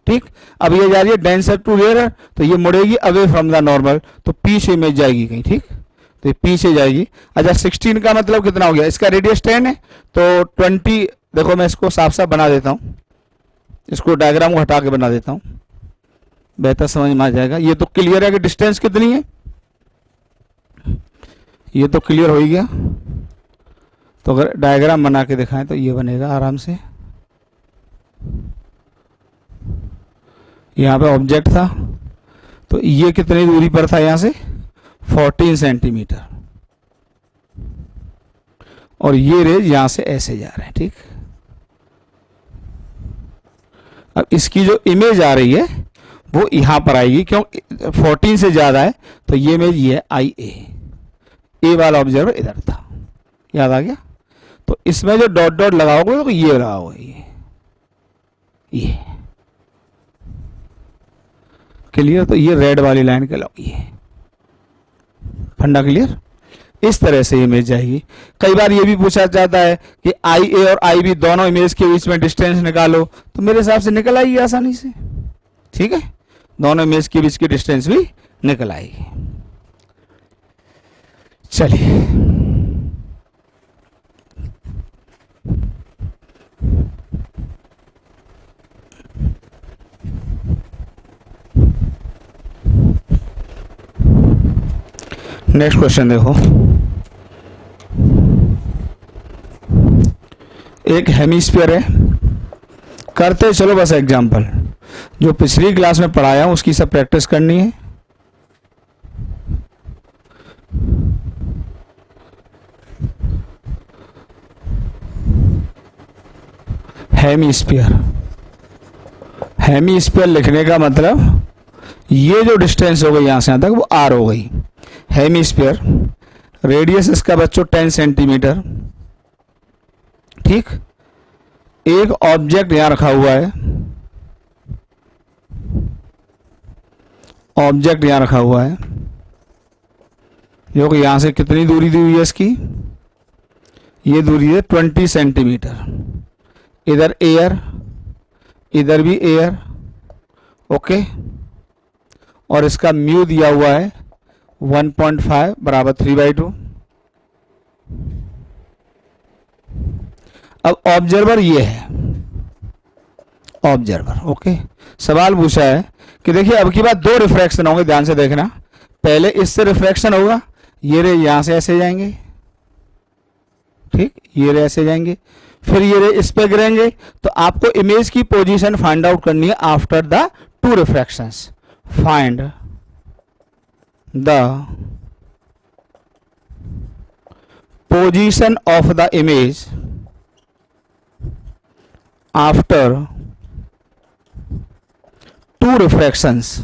ठीक, अब ये जा रही है डेंसर टू रेयर, तो ये मुड़ेगी अवे फ्रॉम द नॉर्मल, तो पीछे इमेज जाएगी कहीं। ठीक, तो ये पीछे जाएगी। अच्छा 16 का मतलब कितना हो गया, इसका रेडियस 10 है, तो 20। देखो मैं इसको साफ साफ बना देता हूँ, इसको डायग्राम को हटा के बना देता हूँ, बेहतर समझ में आ जाएगा। ये तो क्लियर है कि डिस्टेंस कितनी है, ये तो क्लियर हो ही गया। तो अगर डायग्राम बना के दिखाएं तो ये बनेगा आराम से। यहाँ पे ऑब्जेक्ट था, तो ये कितनी दूरी पर था यहाँ से 14 सेंटीमीटर, और ये रेज यहां से ऐसे जा रहे हैं। ठीक, अब इसकी जो इमेज आ रही है वो यहां पर आएगी, क्यों 14 से ज्यादा है, तो ये इमेज ये है आई ए वाला ऑब्जर्वर इधर था, याद आ गया। तो इसमें जो डॉट डॉट लगाओगे तो ये लगाओगे, ये क्लियर। तो ये रेड वाली लाइन कहलाओगी, ये फंडा क्लियर। इस तरह से इमेज जाएगी। कई बार ये भी पूछा जाता है कि आई ए और आई बी दोनों इमेज के बीच में डिस्टेंस निकालो, तो मेरे हिसाब से निकल आएगी आसानी से। ठीक है, दोनों इमेज के बीच की डिस्टेंस भी निकल आएगी। चलिए नेक्स्ट क्वेश्चन देखो। एक हेमिस्फीयर है, करते चलो बस एग्जांपल, जो पिछली क्लास में पढ़ाया हूं उसकी सब प्रैक्टिस करनी है। हेमिस्फीयर, हेमिस्फीयर लिखने का मतलब ये जो डिस्टेंस हो गई यहां से यहां तक वो आर हो गई। हेमिस्फीयर, रेडियस इसका बच्चों 10 सेंटीमीटर। ठीक, एक ऑब्जेक्ट यहां रखा हुआ है, ऑब्जेक्ट यहां रखा हुआ है, जो कि यहां से कितनी दूरी दी हुई है इसकी, ये दूरी है 20 सेंटीमीटर। इधर एयर, इधर भी एयर, ओके, और इसका म्यू दिया हुआ है 1.5 बराबर 3/2। अब ऑब्जर्वर ये है, ऑब्जर्वर, ओके। सवाल पूछा है कि देखिए अब की बात दो रिफ्रैक्शन होंगे, ध्यान से देखना। पहले इससे रिफ्रैक्शन होगा, ये रे यहां से ऐसे जाएंगे, ठीक, ये रे ऐसे जाएंगे, फिर ये रे इस पे गिरेंगे। तो आपको इमेज की पोजीशन फाइंड आउट करनी है after the two refractions. Find the position of the image after two refractions.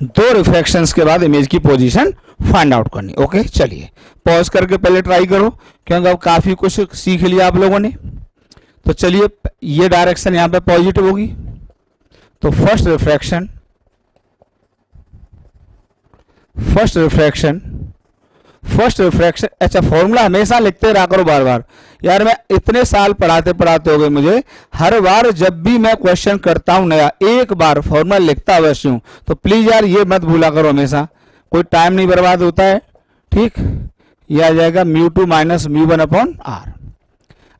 दो रिफ्रैक्शंस के बाद इमेज की पोजीशन फाइंड आउट करनी। ओके, चलिए पॉज करके पहले ट्राई करो, क्योंकि अब काफी कुछ सीख लिया आप लोगों ने। तो चलिए, ये डायरेक्शन यहां पे पॉजिटिव होगी, तो first refraction, first refraction, first refraction. अच्छा, फॉर्मूला हमेशा लिखते रहा करो बार बार। यार मैं इतने साल पढ़ाते पढ़ाते हो गए मुझे, हर बार जब भी मैं क्वेश्चन करता हूं नया, एक बार फॉर्मूला लिखता अवश्य हूं। तो प्लीज यार ये मत भूला करो हमेशा, कोई टाइम नहीं बर्बाद होता है। ठीक, ये आ जाएगा μ2 माइनस μ1/r।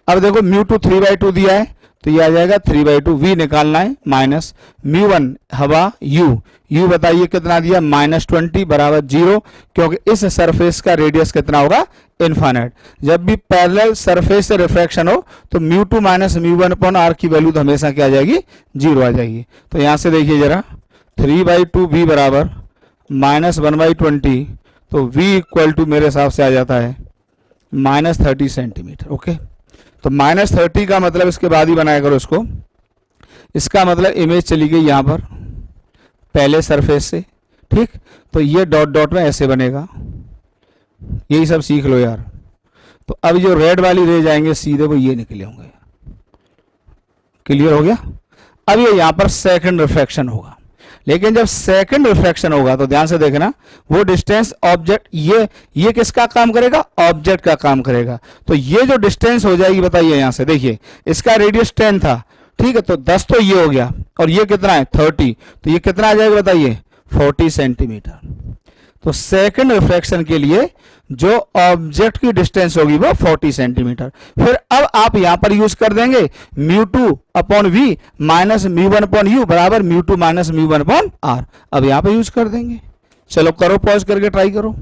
अब देखो μ2 3/2 दिया है, तो ये आ जाएगा 3/2। v निकालना है, माइनस μ1 हवा u बताइए कितना दिया, -20 बराबर 0, क्योंकि इस सरफेस का रेडियस कितना होगा, इनफाइनाइट। जब भी पैरेलल सरफेस से रिफ्रैक्शन हो तो μ2 माइनस μ1/r की वैल्यू तो हमेशा क्या आ जाएगी, 0 आ जाएगी। तो यहां से देखिए जरा, 3/2 v बराबर -1/20, तो v इक्वल टू मेरे हिसाब से आ जाता है -30 सेंटीमीटर। ओके, तो -30 का मतलब इसके बाद ही बनाया करो इसको। इसका मतलब इमेज चली गई यहां पर पहले सरफेस से, ठीक। तो ये डॉट डॉट में ऐसे बनेगा, यही सब सीख लो यार। तो अब जो रेड वाली रेज आएंगे सीधे वो ये निकले होंगे। क्लियर हो गया। अब ये यहां पर सेकंड रिफ्रैक्शन होगा, लेकिन जब सेकंड रिफ्रैक्शन होगा तो ध्यान से देखना, वो डिस्टेंस ऑब्जेक्ट, ये किसका काम करेगा, ऑब्जेक्ट का काम करेगा। तो ये जो डिस्टेंस हो जाएगी बताइए, यहां से देखिए इसका रेडियस 10 था, ठीक है, तो 10 तो ये हो गया, और ये कितना है 30, तो ये कितना आ जाएगा बताइए 40 सेंटीमीटर। तो सेकंड रिफ्रैक्शन के लिए जो ऑब्जेक्ट की डिस्टेंस होगी वो 40 सेंटीमीटर। फिर अब आप यहां पर यूज कर देंगे μ2/v माइनस μ1/u बराबर μ2 माइनस μ1/r। अब यहां पर यूज कर देंगे। चलो करो, पॉज करके ट्राई करो।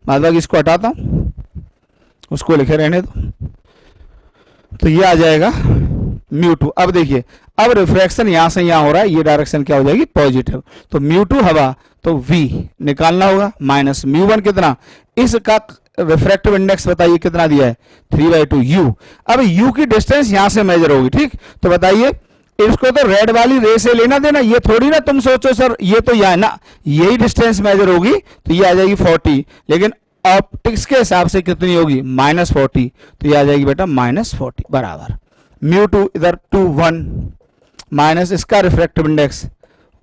बाद बाकी इसको हटाता हूं, उसको लिखे रहने दो। तो ये आ जाएगा μ2। अब देखिए, अब रिफ्रैक्शन यहां से यहां हो रहा है, ये डायरेक्शन क्या हो जाएगी, पॉजिटिव। तो μ2 हवा, तो v निकालना होगा, माइनस μ1 कितना, इसका रिफ्रैक्टिव इंडेक्स बताइए कितना दिया है, 3/2 u। अब u की डिस्टेंस यहां से मेजर होगी, ठीक। तो बताइए इसको तो रेड वाली रे से लेना देना, ये थोड़ी ना तुम सोचो सर ये तो यह ना, यही डिस्टेंस मेजर होगी तो ये आ जाएगी 40, लेकिन ऑप्टिक्स के हिसाब से कितनी होगी, -40, तो ये आ जाएगी बेटा -40 बराबर μ2 इधर 2 1 माइनस इसका रिफ्रैक्टिव इंडेक्स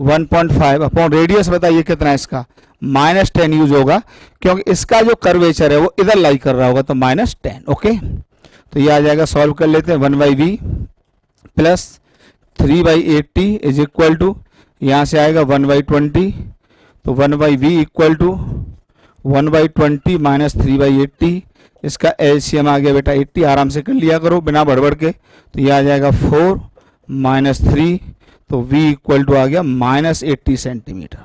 1.5 अपॉन रेडियस बताइए कितना है इसका, -10 यूज होगा क्योंकि इसका जो कर्वेचर है वो इधर लाई कर रहा होगा, तो -10। ओके, तो ये आ जाएगा, सॉल्व कर लेते हैं, 1/v plus 3/80 is equal to, यहाँ से आएगा 1/20, तो 1/v इक्वल टू 1/20 माइनस 3/80, इसका एलसीएम आ गया बेटा 80, आराम से कर लिया करो बिना बड़बड़ के। तो ये आ जाएगा 4 माइनस 3, तो v इक्वल टू आ गया -80 सेंटीमीटर,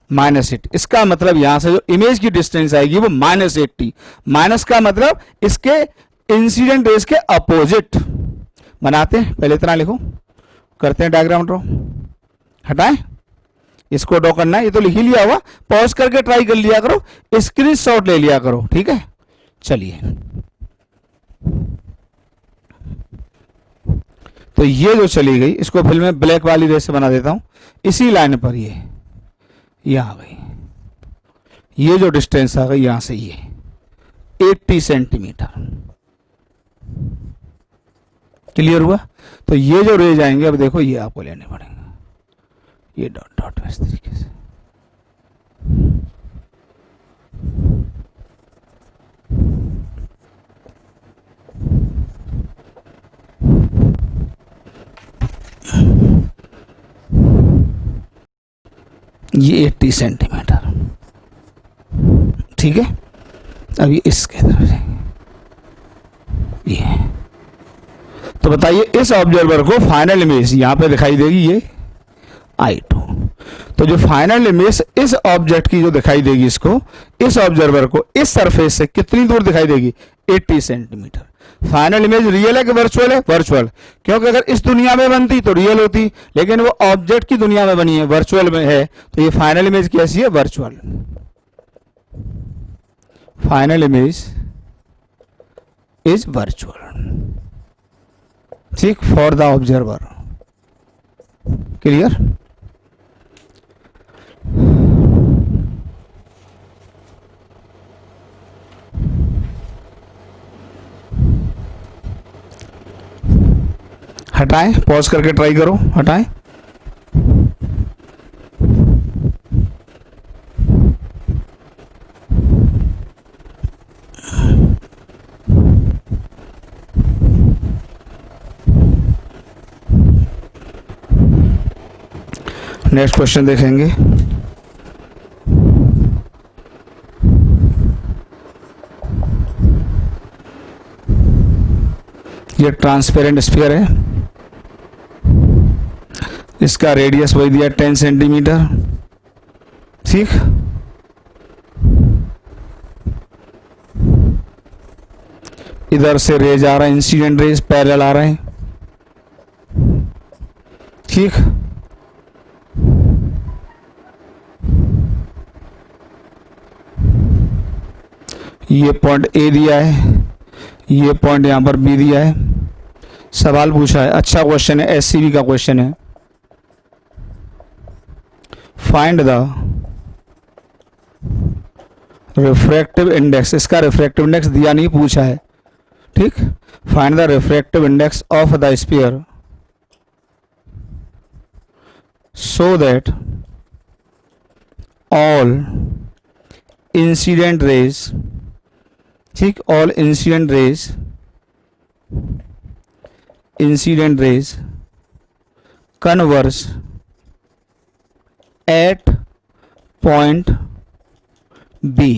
-80। इसका मतलब यहां से जो इमेज की डिस्टेंस आएगी वो -80, माइनस का मतलब इसके इंसिडेंट रेज के अपोजिट। बनाते हैं, पहले इतना लिखो, करते हैं डायग्राम ड्रॉ, हटाएं, इसको ड्रॉ करना है, ये तो लिख ही लिया हुआ, पॉज करके ट्राई कर लिया करो, स्क्रीनशॉट ले लिया करो, ठीक है। चलिए, तो ये जो चली गई इसको फिर मैं ब्लैक वाली रेस से बना देता हूं, इसी लाइन पर ये आ गई, ये जो डिस्टेंस आ गई यहां से ये 80 सेंटीमीटर, क्लियर हुआ। तो ये जो रेज आएंगे अब देखो ये आपको लेने पड़ेंगे, ये डॉट डॉट इस तरीके से, ये 80 सेंटीमीटर, ठीक है। अब ये इसके तरफ से ये, तो बताइए इस ऑब्जर्वर को फाइनल इमेज यहां पे दिखाई देगी ये I2, तो जो फाइनल इमेज इस ऑब्जेक्ट की जो दिखाई देगी इसको, इस ऑब्जर्वर को इस सरफेस से कितनी दूर दिखाई देगी, 80 सेंटीमीटर। फाइनल इमेज रियल है कि वर्चुअल है, वर्चुअल, क्योंकि अगर इस दुनिया में बनती तो रियल होती, लेकिन वो ऑब्जेक्ट की दुनिया में बनी है, वर्चुअल में है, तो ये फाइनल इमेज कैसी है, virtual. Final image is virtual, ठीक, फॉर द ऑब्जर्वर, क्लियर। हटाएं, पॉज करके ट्राई करो, हटाएं, नेक्स्ट क्वेश्चन देखेंगे। ये ट्रांसपेरेंट स्फीयर है, इसका रेडियस वही दिया 10 सेंटीमीटर, ठीक। इधर से रेज आ रहा है, इंसिडेंट रेज पैरेलल आ रहे हैं, ठीक। ये पॉइंट ए दिया है, ये पॉइंट यहां पर बी दिया है, सवाल पूछा है, अच्छा क्वेश्चन है, एससीबी का क्वेश्चन है। फाइंड द रिफ्रैक्टिव इंडेक्स, इसका रिफ्रैक्टिव इंडेक्स दिया नहीं, पूछा है, ठीक। Find the refractive index of the sphere so that all incident rays, ठीक, all incident rays converse at point B,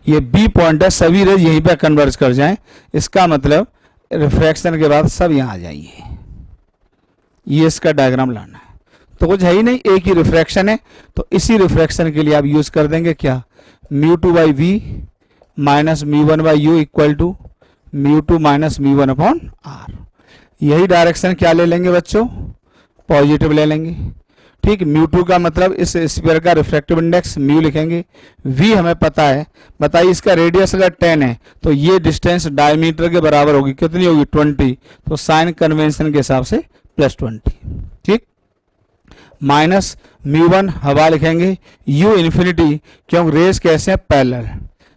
ये बी पॉइंट है, सभी रेज यहीं पे कन्वर्ज कर जाएं, इसका मतलब रिफ्रैक्शन के बाद सब यहां आ जाइए, ये इसका डायग्राम लाना है। तो कुछ है ही नहीं, एक ही रिफ्रैक्शन है, तो इसी रिफ्रैक्शन के लिए आप यूज कर देंगे क्या, μ2/v minus μ1/u equal to μ2 minus μ1/r। यही डायरेक्शन क्या ले लेंगे बच्चों, पॉजिटिव ले लेंगे। ठीक, μ2 का मतलब इस स्फीयर का रिफ्रैक्टिव इंडेक्स म्यू लिखेंगे। v हमें पता है, बताइए इसका रेडियस अगर 10 है तो ये डिस्टेंस डायमीटर के बराबर होगी, कितनी होगी 20, तो साइन कन्वेंशन के हिसाब से +20। ठीक, माइनस μ1 हवा लिखेंगे, u इन्फिनिटी क्योंकि रेस कैसे हैं parallel,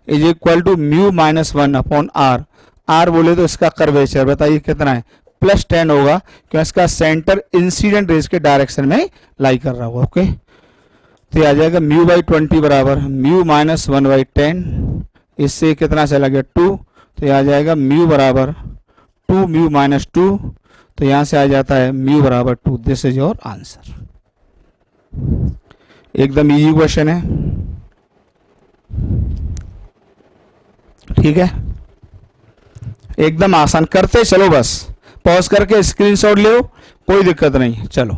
is equal to μ-1/r। r बोले तो इसका कर्वेचर बताइए कितना है, +10 होगा क्योंकि इसका सेंटर इंसिडेंट रेस के डायरेक्शन में लाई कर रहा होगा। ओके, तो ये आ जाएगा μ/20 बराबर μ-1/10, इससे कितना चला गया 2, तो ये आ जाएगा μ बराबर 2μ-2, तो यहाँ से आ जाता है μ बराबर 2। This is your answer. एकदम इजी क्वेश्चन है, ठीक है, एकदम आसान, करते चलो, बस पॉज करके स्क्रीनशॉट ले लो, कोई दिक्कत नहीं। चलो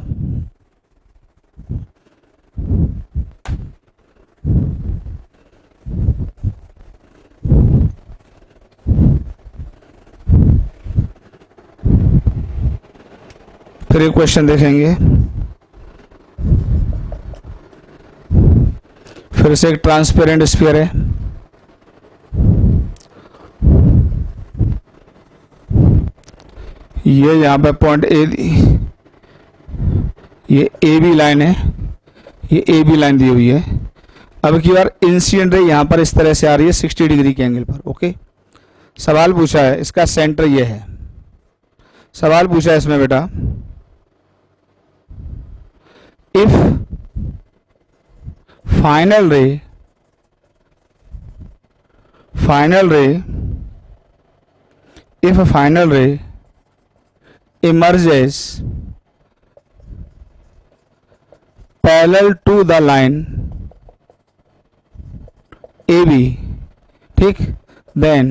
फिर एक क्वेश्चन देखेंगे, फिर से एक ट्रांसपेरेंट स्फीयर है। ये यहाँ पे पॉइंट ए, ये ए बी लाइन है, ये ए बी लाइन दी हुई है। अब की बार इंसिडेंट रे यहाँ पर इस तरह से आ रही है 60 डिग्री के एंगल पर। ओके, सवाल पूछा है, इसका सेंटर ये है। सवाल पूछा है इसमें बेटा, इफ फाइनल रे emerges parallel to the line AB, ठीक, then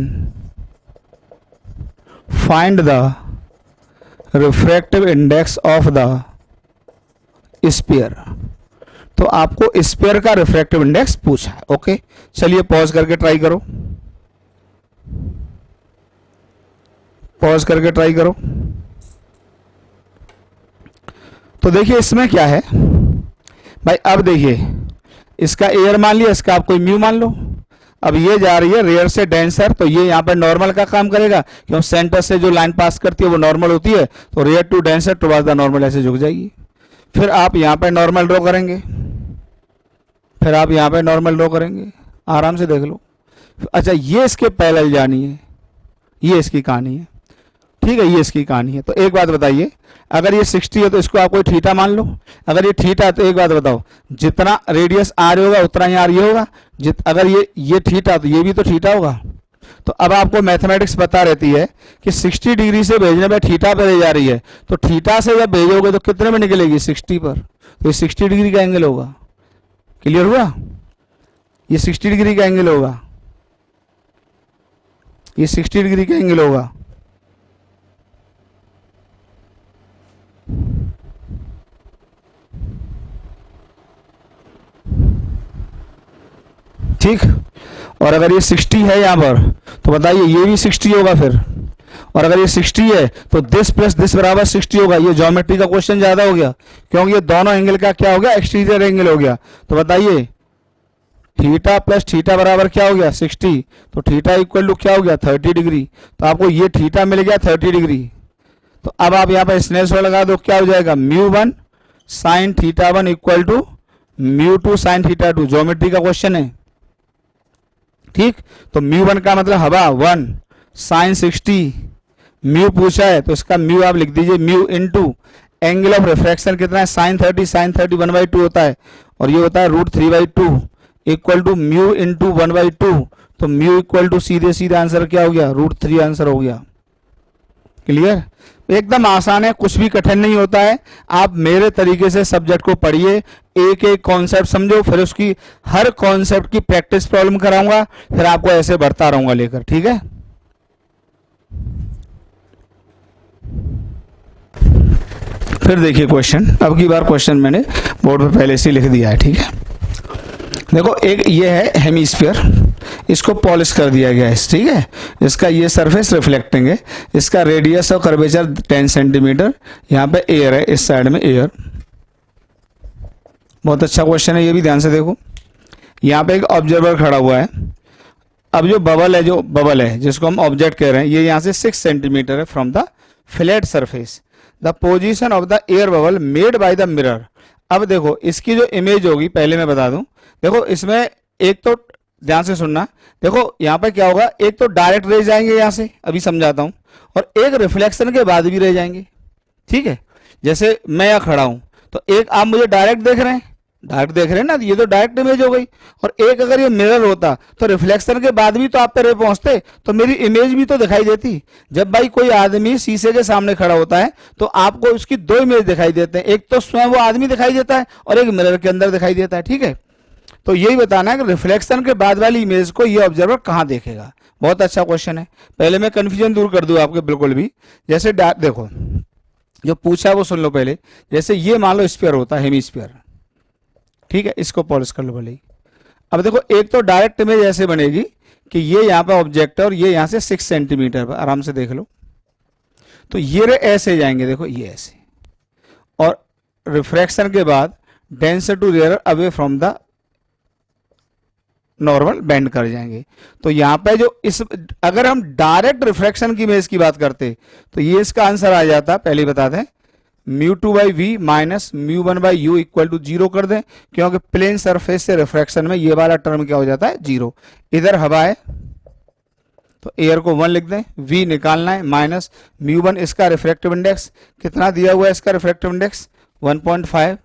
find the refractive index of the sphere। तो आपको स्फीयर का रिफ्रैक्टिव इंडेक्स पूछा है। ओके, चलिए पॉज करके ट्राई करो, पॉज करके ट्राई करो। तो देखिए इसमें क्या है भाई, अब देखिए इसका एयर मान लिया, इसका आप कोई म्यू मान लो। अब ये जा रही है रेयर से डेंसर, तो ये यहाँ पर नॉर्मल का काम करेगा क्योंकि सेंटर से जो लाइन पास करती है वो नॉर्मल होती है, तो rare to denser towards the normal ऐसे झुक जाएगी। फिर आप यहाँ पर नॉर्मल ड्रॉ करेंगे, फिर आप यहाँ पे नॉर्मल ड्रॉ करेंगे, आराम से देख लो। अच्छा, ये इसके पैरेलल जानी है, ये इसकी कहानी है, ठीक है, ये इसकी कहानी है। तो एक बात बताइए, अगर ये 60 है तो इसको आप कोई थीटा मान लो। अगर ये थीटा है तो एक बात बताओ, जितना रेडियस आर होगा उतना ही आर ये होगा। अगर ये थीटा तो ये भी तो थीटा होगा। तो अब आपको मैथमेटिक्स पता रहती है कि 60 डिग्री से भेजने में थीटा पर ले जा रही है, तो थीटा से जब भेजोगे तो कितने में निकलेगी 60 पर, तो ये 60 डिग्री का एंगल होगा। क्लियर हुआ, ये 60 डिग्री का एंगल होगा, ये 60 डिग्री का एंगल होगा। ठीक, और अगर ये 60 है यहाँ पर तो बताइए ये भी 60 होगा फिर, और अगर ये 60 है तो दिस प्लस दिस बराबर 60 होगा। ये ज्योमेट्री का क्वेश्चन ज्यादा हो गया क्योंकि ये दोनों एंगल का क्या हो गया, एक्सटीरियर एंगल हो गया। तो बताइए थीटा प्लस थीटा बराबर क्या हो गया 60, तो थीटा इक्वल टू क्या हो गया 30 डिग्री। तो आपको ये थीटा मिल गया 30 डिग्री। तो अब आप यहाँ पर स्नेल लगा दो, क्या हो जाएगा μ1 sine theta 1 equal to μ2 sine theta 2। Geometry का क्वेश्चन है, ठीक। तो μ1 का मतलब हवा 1 साइन 60, म्यू पूछा है तो इसका म्यू आप लिख दीजिए mu into angle of refraction कितना है साइन 30, साइन 30 1/2 होता है और ये होता है √3/2 इक्वल टू म्यू इंटू 1/2। तो म्यू इक्वल टू सीधे सीधे आंसर क्या हो गया √3 आंसर हो गया। क्लियर, एकदम आसान है, कुछ भी कठिन नहीं होता है। आप मेरे तरीके से सब्जेक्ट को पढ़िए, एक एक कॉन्सेप्ट समझो, फिर उसकी हर कॉन्सेप्ट की प्रैक्टिस प्रॉब्लम कराऊंगा, फिर आपको ऐसे बढ़ता रहूंगा लेकर, ठीक है। फिर देखिए क्वेश्चन, अब की बार क्वेश्चन मैंने बोर्ड पे पहले से लिख दिया है, ठीक है। देखो एक ये है हेमीस्फीयर, इसको पॉलिश कर दिया गया है, ठीक है। इसका ये सरफेस रिफ्लेक्टिंग है, इसका रेडियस और कर्वेचर 10 सेंटीमीटर, यहाँ पे एयर है, इस साइड में एयर। बहुत अच्छा क्वेश्चन है, ये भी ध्यान से देखो। यहाँ पे एक ऑब्जर्वर खड़ा हुआ है। अब जो बबल है जिसको हम ऑब्जेक्ट कह रहे हैं, ये यहाँ से 6 सेंटीमीटर है from the flat surface. The position of the air bubble made by the mirror. अब देखो इसकी जो इमेज होगी, पहले मैं बता दूं, देखो इसमें एक तो ध्यान से सुनना, देखो यहाँ पर क्या होगा, एक तो डायरेक्ट रेज जाएंगे यहाँ से, अभी समझाता हूँ, और एक रिफ्लेक्शन के बाद भी रह जाएंगे, ठीक है। जैसे मैं यहाँ खड़ा हूं तो एक आप मुझे डायरेक्ट देख रहे हैं ना, ये तो डायरेक्ट इमेज हो गई। और एक अगर ये मिरर होता तो रिफ्लेक्शन के बाद भी तो आप पे रे पहुंचते, तो मेरी इमेज भी तो दिखाई देती। जब भाई कोई आदमी शीशे के सामने खड़ा होता है तो आपको उसकी दो इमेज दिखाई देते हैं, एक तो स्वयं वो आदमी दिखाई देता है और एक मिरर के अंदर दिखाई देता है, ठीक है। तो यही बताना है कि रिफ्लेक्शन के बाद वाली इमेज को ये ऑब्जर्वर कहां देखेगा। बहुत अच्छा क्वेश्चन है। पहले मैं कंफ्यूजन दूर कर दूं आपके, बिल्कुल भी। जैसे देखो जो पूछा वो सुन लो पहले। जैसे ये मान लो स्फीयर होता है, हेमीस्फीयर, ठीक है, इसको पॉलिश कर लो भले ही। अब देखो एक तो डायरेक्ट इमेज ऐसे बनेगी कि ये यहाँ पे ऑब्जेक्ट है और ये यहाँ से 6 सेंटीमीटर पर, आराम से देख लो। तो ये रे ऐसे जाएंगे, देखो ये ऐसे, और रिफ्रैक्शन के बाद denser to rare away from the normal bend कर जाएंगे। तो यहाँ पे जो इस, अगर हम डायरेक्ट रिफ्रैक्शन की इमेज की बात करते तो ये इसका आंसर आ जाता, पहले बता दें, μ2/v minus μ1/u equal to 0 कर दें, क्योंकि प्लेन सरफेस से रिफ्रैक्शन में ये वाला टर्म क्या हो जाता है, 0। इधर हवा है तो एयर को 1 लिख दें, v निकालना है, माइनस μ1 इसका रिफ्रैक्टिव इंडेक्स कितना दिया हुआ है, इसका refractive index 1.5,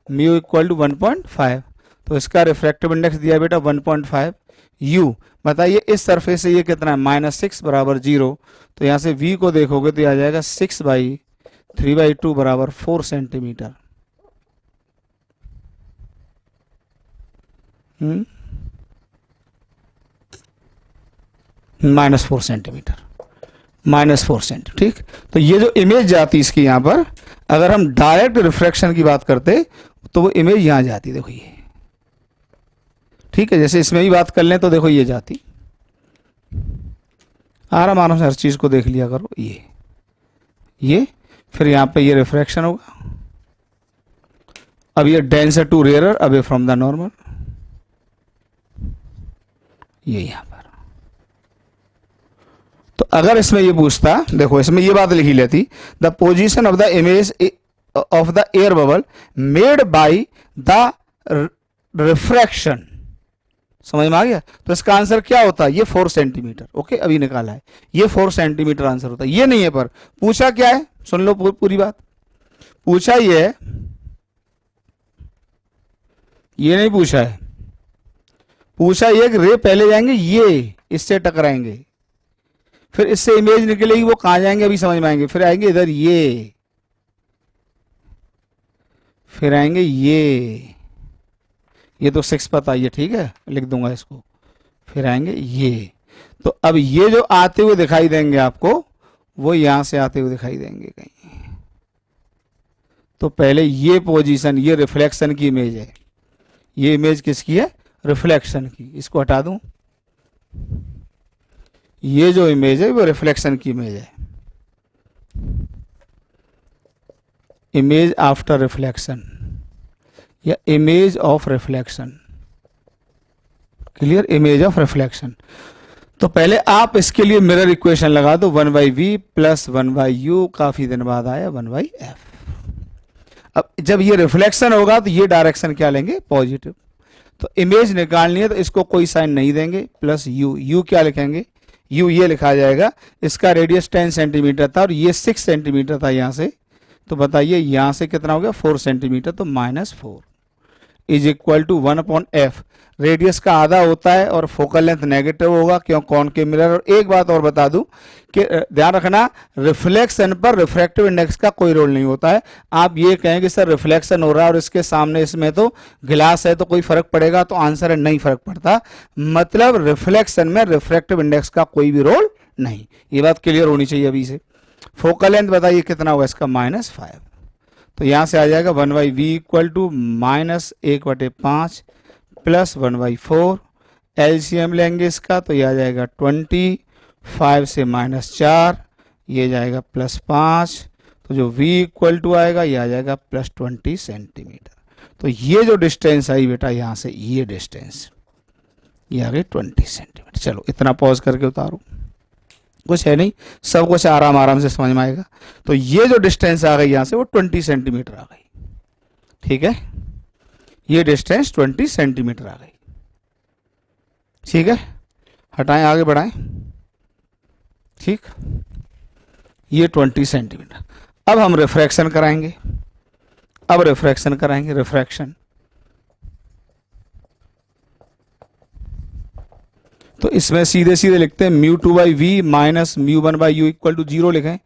mu equal to 1.5, तो इसका रिफ्रैक्टिव इंडेक्स दिया बेटा 1.5। u बताइए इस सरफेस से ये कितना है, -6 बराबर 0। तो यहाँ से v को देखोगे तो आ जाएगा 6/3/2 बराबर 4 सेंटीमीटर। -4 सेंटीमीटर, -4 सेंटीमीटर, ठीक। तो ये जो इमेज जाती इसकी यहाँ पर, अगर हम डायरेक्ट रिफ्रैक्शन की बात करते तो वो इमेज यहाँ जाती, देखो ये, ठीक है। जैसे इसमें भी बात कर लें तो देखो ये जाती, आराम से हर चीज को देख लिया करो। ये फिर यहाँ पे ये रिफ्रैक्शन होगा। अब ये denser to rarer away from the normal, ये यहाँ पर। तो अगर इसमें ये पूछता, देखो इसमें ये बात लिखी लेती, the position of the image of the air bubble made by the refraction, समझ में आ गया। तो इसका आंसर क्या होता है, ये 4 सेंटीमीटर, ओके, अभी निकाला है, ये 4 सेंटीमीटर आंसर होता है। ये नहीं है, पर पूछा क्या है, सुन लो पूरी बात। पूछा ये है, ये नहीं पूछा है, पूछा ये कि रे पहले जाएंगे ये इससे टकराएंगे, फिर इससे इमेज निकलेगी, वो कहां जाएंगे अभी समझ में आएंगे, फिर आएंगे इधर ये, फिर आएंगे ये तो 6 पता है, ठीक है, लिख दूंगा इसको, फिर आएंगे ये। तो अब ये जो आते हुए दिखाई देंगे आपको, वो यहां से आते हुए दिखाई देंगे कहीं। तो पहले ये पोजीशन, ये रिफ्लेक्शन की इमेज है, ये इमेज किसकी है, रिफ्लेक्शन की, इसको हटा दूं। ये जो इमेज है वो रिफ्लेक्शन की इमेज है, इमेज आफ्टर रिफ्लेक्शन या image of reflection, clear, image of reflection. तो पहले आप इसके लिए मिरर इक्वेशन लगा दो, 1/v प्लस 1/u, काफी दिन बाद आया 1/f। अब जब ये रिफ्लेक्शन होगा तो ये डायरेक्शन क्या लेंगे, पॉजिटिव। तो इमेज निकालनी है तो इसको कोई साइन नहीं देंगे, प्लस u क्या लिखेंगे, u ये लिखा जाएगा, इसका रेडियस 10 सेंटीमीटर था और ये 6 सेंटीमीटर था यहाँ से, तो बताइए यहाँ से कितना हो गया, 4 सेंटीमीटर, तो -4 is equal to 1/f। Radius का आधा होता है और फोकल लेंथ नेगेटिव होगा, क्यों, कॉनकेव मिरर। और एक बात और बता दूं कि ध्यान रखना, रिफ्लेक्शन पर रिफ्रैक्टिव इंडेक्स का कोई रोल नहीं होता है। आप ये कहें कि सर रिफ्लेक्शन हो रहा है और इसके सामने इसमें तो गिलास है तो कोई फर्क पड़ेगा, तो आंसर है नहीं फर्क पड़ता। मतलब रिफ्लेक्शन में रिफ्रैक्टिव इंडेक्स का कोई भी रोल नहीं, ये बात क्लियर होनी चाहिए अभी से। फोकल लेंथ बताइए कितना होगा इसका, -5, तो यहां से आ जाएगा 1/v equal to -1/5 plus 1/4 LCM लेंगे इसका तो ये आ जाएगा 20, 5 से -4, ये जाएगा +5, तो जो v इक्वल टू आएगा ये आ जाएगा +20 सेंटीमीटर। तो ये जो डिस्टेंस आई बेटा यहाँ से, ये डिस्टेंस ये आ गई 20 सेंटीमीटर। चलो इतना पॉज करके उतारो, कुछ है नहीं, सब कुछ आराम आराम से समझ में आएगा। तो ये जो डिस्टेंस आ गई यहाँ से वो 20 सेंटीमीटर आ गई, ठीक है, ये डिस्टेंस 20 सेंटीमीटर आ गई, ठीक है। हटाएं, आगे बढ़ाएं, ठीक, ये 20 सेंटीमीटर। अब हम रिफ्रैक्शन कराएंगे, अब रिफ्रैक्शन कराएंगे, रिफ्रैक्शन। तो इसमें सीधे सीधे लिखते हैं μ2/v minus μ1/u equal to 0 लिखें,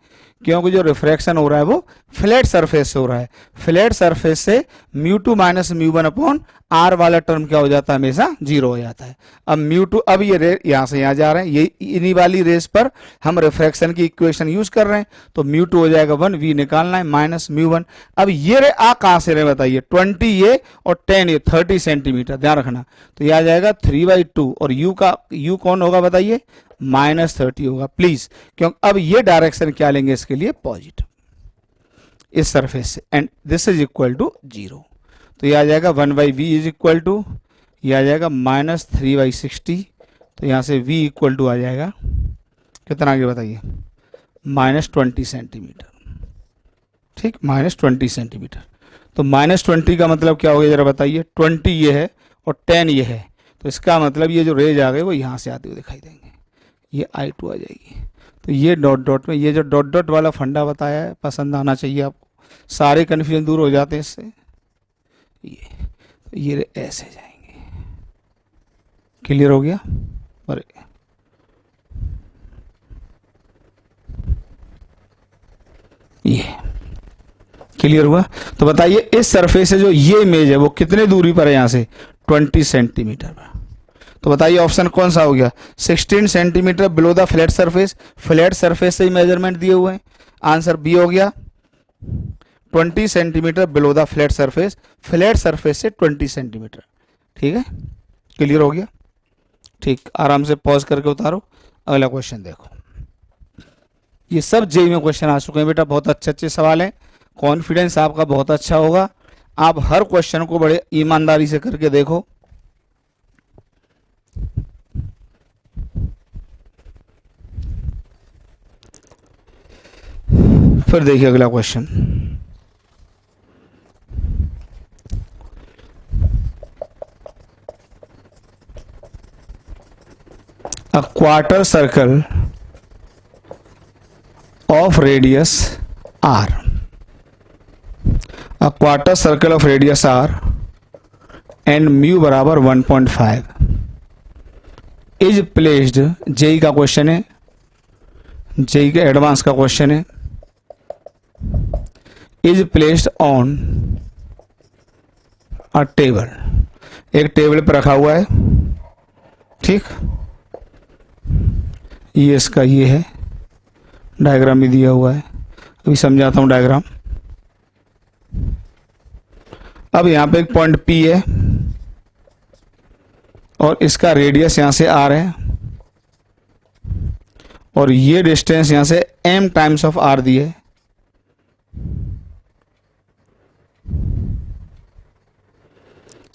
क्योंकि जो रिफ्रैक्शन हो रहा है वो फ्लैट सरफेस से हो रहा है। फ्लैट सरफेस से μ2 माइनस μ1/r वाला टर्म क्या हो जाता है, हमेशा 0 हो जाता है। अब μ2, अब ये रे यहाँ से यहाँ जा रहे हैं, ये इन्हीं वाली रेस पर हम रिफ्रैक्शन की इक्वेशन यूज कर रहे हैं, तो μ2 हो जाएगा 1, v निकालना है, माइनस μ1। अब ये रे आ कहाँ से रहे बताइए, 20 ये और 10 ये, 30 सेंटीमीटर, ध्यान रखना। तो ये आ जाएगा 3/2 और u कौन होगा बताइए, -30 होगा प्लीज, क्योंकि अब ये डायरेक्शन क्या लेंगे इसके लिए, पॉजिटिव, इस सरफेस से, and this is equal to 0। तो ये आ जाएगा 1/v इज इक्वल टू, ये आ जाएगा -3/60। तो यहाँ से v इक्वल टू आ जाएगा कितना, आगे बताइए, -20 सेंटीमीटर, ठीक, -20 सेंटीमीटर। तो -20 का मतलब क्या हो गया जरा बताइए, 20 ये है और 10 ये है, तो इसका मतलब ये जो रेज आ गए वो यहाँ से आते हुए दिखाई देंगे, ये I2 आ जाएगी। तो ये डॉट डॉट में, ये जो डॉट डॉट वाला फंडा बताया है पसंद आना चाहिए आपको, सारे कन्फ्यूजन दूर हो जाते हैं इससे। ये ऐसे जाएंगे, क्लियर हो गया, अरे ये क्लियर हुआ। तो बताइए इस सरफेस से जो ये इमेज है वो कितने दूरी पर है यहाँ से, 20 सेंटीमीटर पर। तो बताइए ऑप्शन कौन सा हो गया, 16 centimetre below the flat surface, flat surface से ही मेजरमेंट दिए हुए हैं, आंसर बी हो गया। 20 centimetre below the flat surface, flat surface से 20 सेंटीमीटर, ठीक है, क्लियर हो गया, ठीक। आराम से पॉज करके उतारो, अगला क्वेश्चन देखो। ये सब जेईई में क्वेश्चन आ चुके हैं बेटा, बहुत अच्छे अच्छे सवाल हैं, कॉन्फिडेंस आपका बहुत अच्छा होगा, आप हर क्वेश्चन को बड़े ईमानदारी से करके देखो। फिर देखिए अगला question, a quarter circle of radius r, a quarter circle of radius r and mu बराबर 1.5 is placed, जेई का क्वेश्चन है, जेई का एडवांस का क्वेश्चन है, is placed on a table, एक टेबल पर रखा हुआ है, ठीक, ये इसका ये है, डायग्राम भी दिया हुआ है, अभी समझाता हूं डायग्राम। अब यहां पे एक पॉइंट P है और इसका रेडियस यहां से R है और ये डिस्टेंस यहां से m टाइम्स ऑफ R दी है।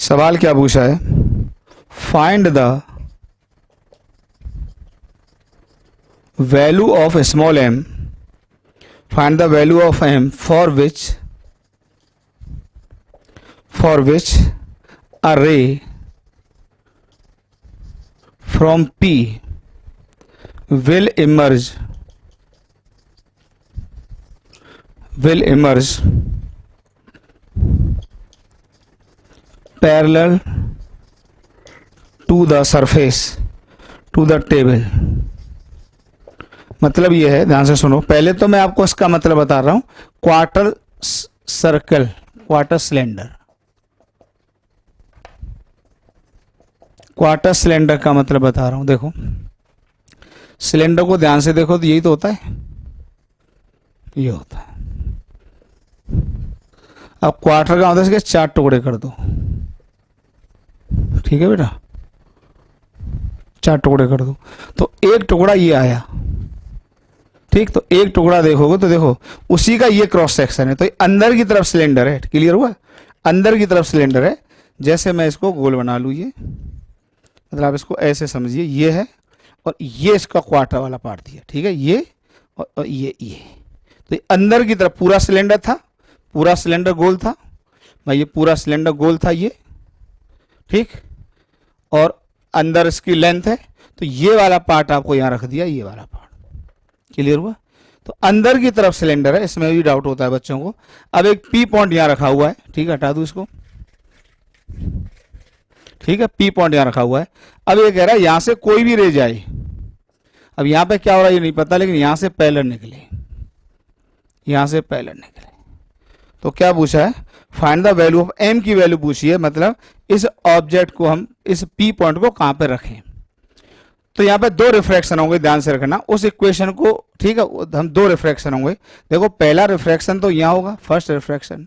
सवाल क्या पूछा है, find the value of small m, find the value of m for which a ray from P will emerge parallel to the surface to the table। मतलब ये है, ध्यान से सुनो, पहले तो मैं आपको इसका मतलब बता रहा हूं, quarter circle, quarter cylinder, quarter cylinder का मतलब बता रहा हूं। देखो सिलेंडर को ध्यान से देखो तो यही तो होता है, ये होता है। अब क्वार्टर का होता है, इसके 4 टुकड़े कर दो, ठीक है बेटा, 4 टुकड़े कर दो, तो एक टुकड़ा ये आया, ठीक। तो एक टुकड़ा देखोगे तो देखो उसी का ये क्रॉस सेक्शन है, तो ये अंदर की तरफ सिलेंडर है, क्लियर हुआ, अंदर की तरफ सिलेंडर है। जैसे मैं इसको गोल बना लूँ, ये मतलब आप इसको ऐसे समझिए, ये है और ये इसका क्वार्टर वाला पार्ट दिया, ठीक है, ये और ये तो ये अंदर की तरफ पूरा सिलेंडर था, पूरा सिलेंडर गोल था भाई, ये पूरा सिलेंडर गोल था ये, ठीक। और अंदर इसकी लेंथ है, तो ये वाला पार्ट आपको यहाँ रख दिया, ये वाला पार्ट, क्लियर हुआ। तो अंदर की तरफ सिलेंडर है, इसमें भी डाउट होता है बच्चों को। अब एक पी पॉइंट यहाँ रखा हुआ है, ठीक है, हटा दूं इसको, ठीक है, पी पॉइंट यहाँ रखा हुआ है। अब ये कह रहा है यहां से कोई भी रे जाए, अब यहां पे क्या हो रहा है ये नहीं पता, लेकिन यहां से पैरेलल निकले, यहां से पैरेलल निकले, तो क्या पूछा है, find the value of M की वैल्यू पूछी है, मतलब इस ऑब्जेक्ट को हम इस पी पॉइंट को कहां पे रखें। तो यहाँ पे 2 रिफ्रैक्शन होंगे, ध्यान से रखना उस इक्वेशन को, ठीक है, हम 2 रिफ्रैक्शन होंगे। देखो पहला रिफ्रैक्शन तो यहाँ होगा, फर्स्ट रिफ्रैक्शन।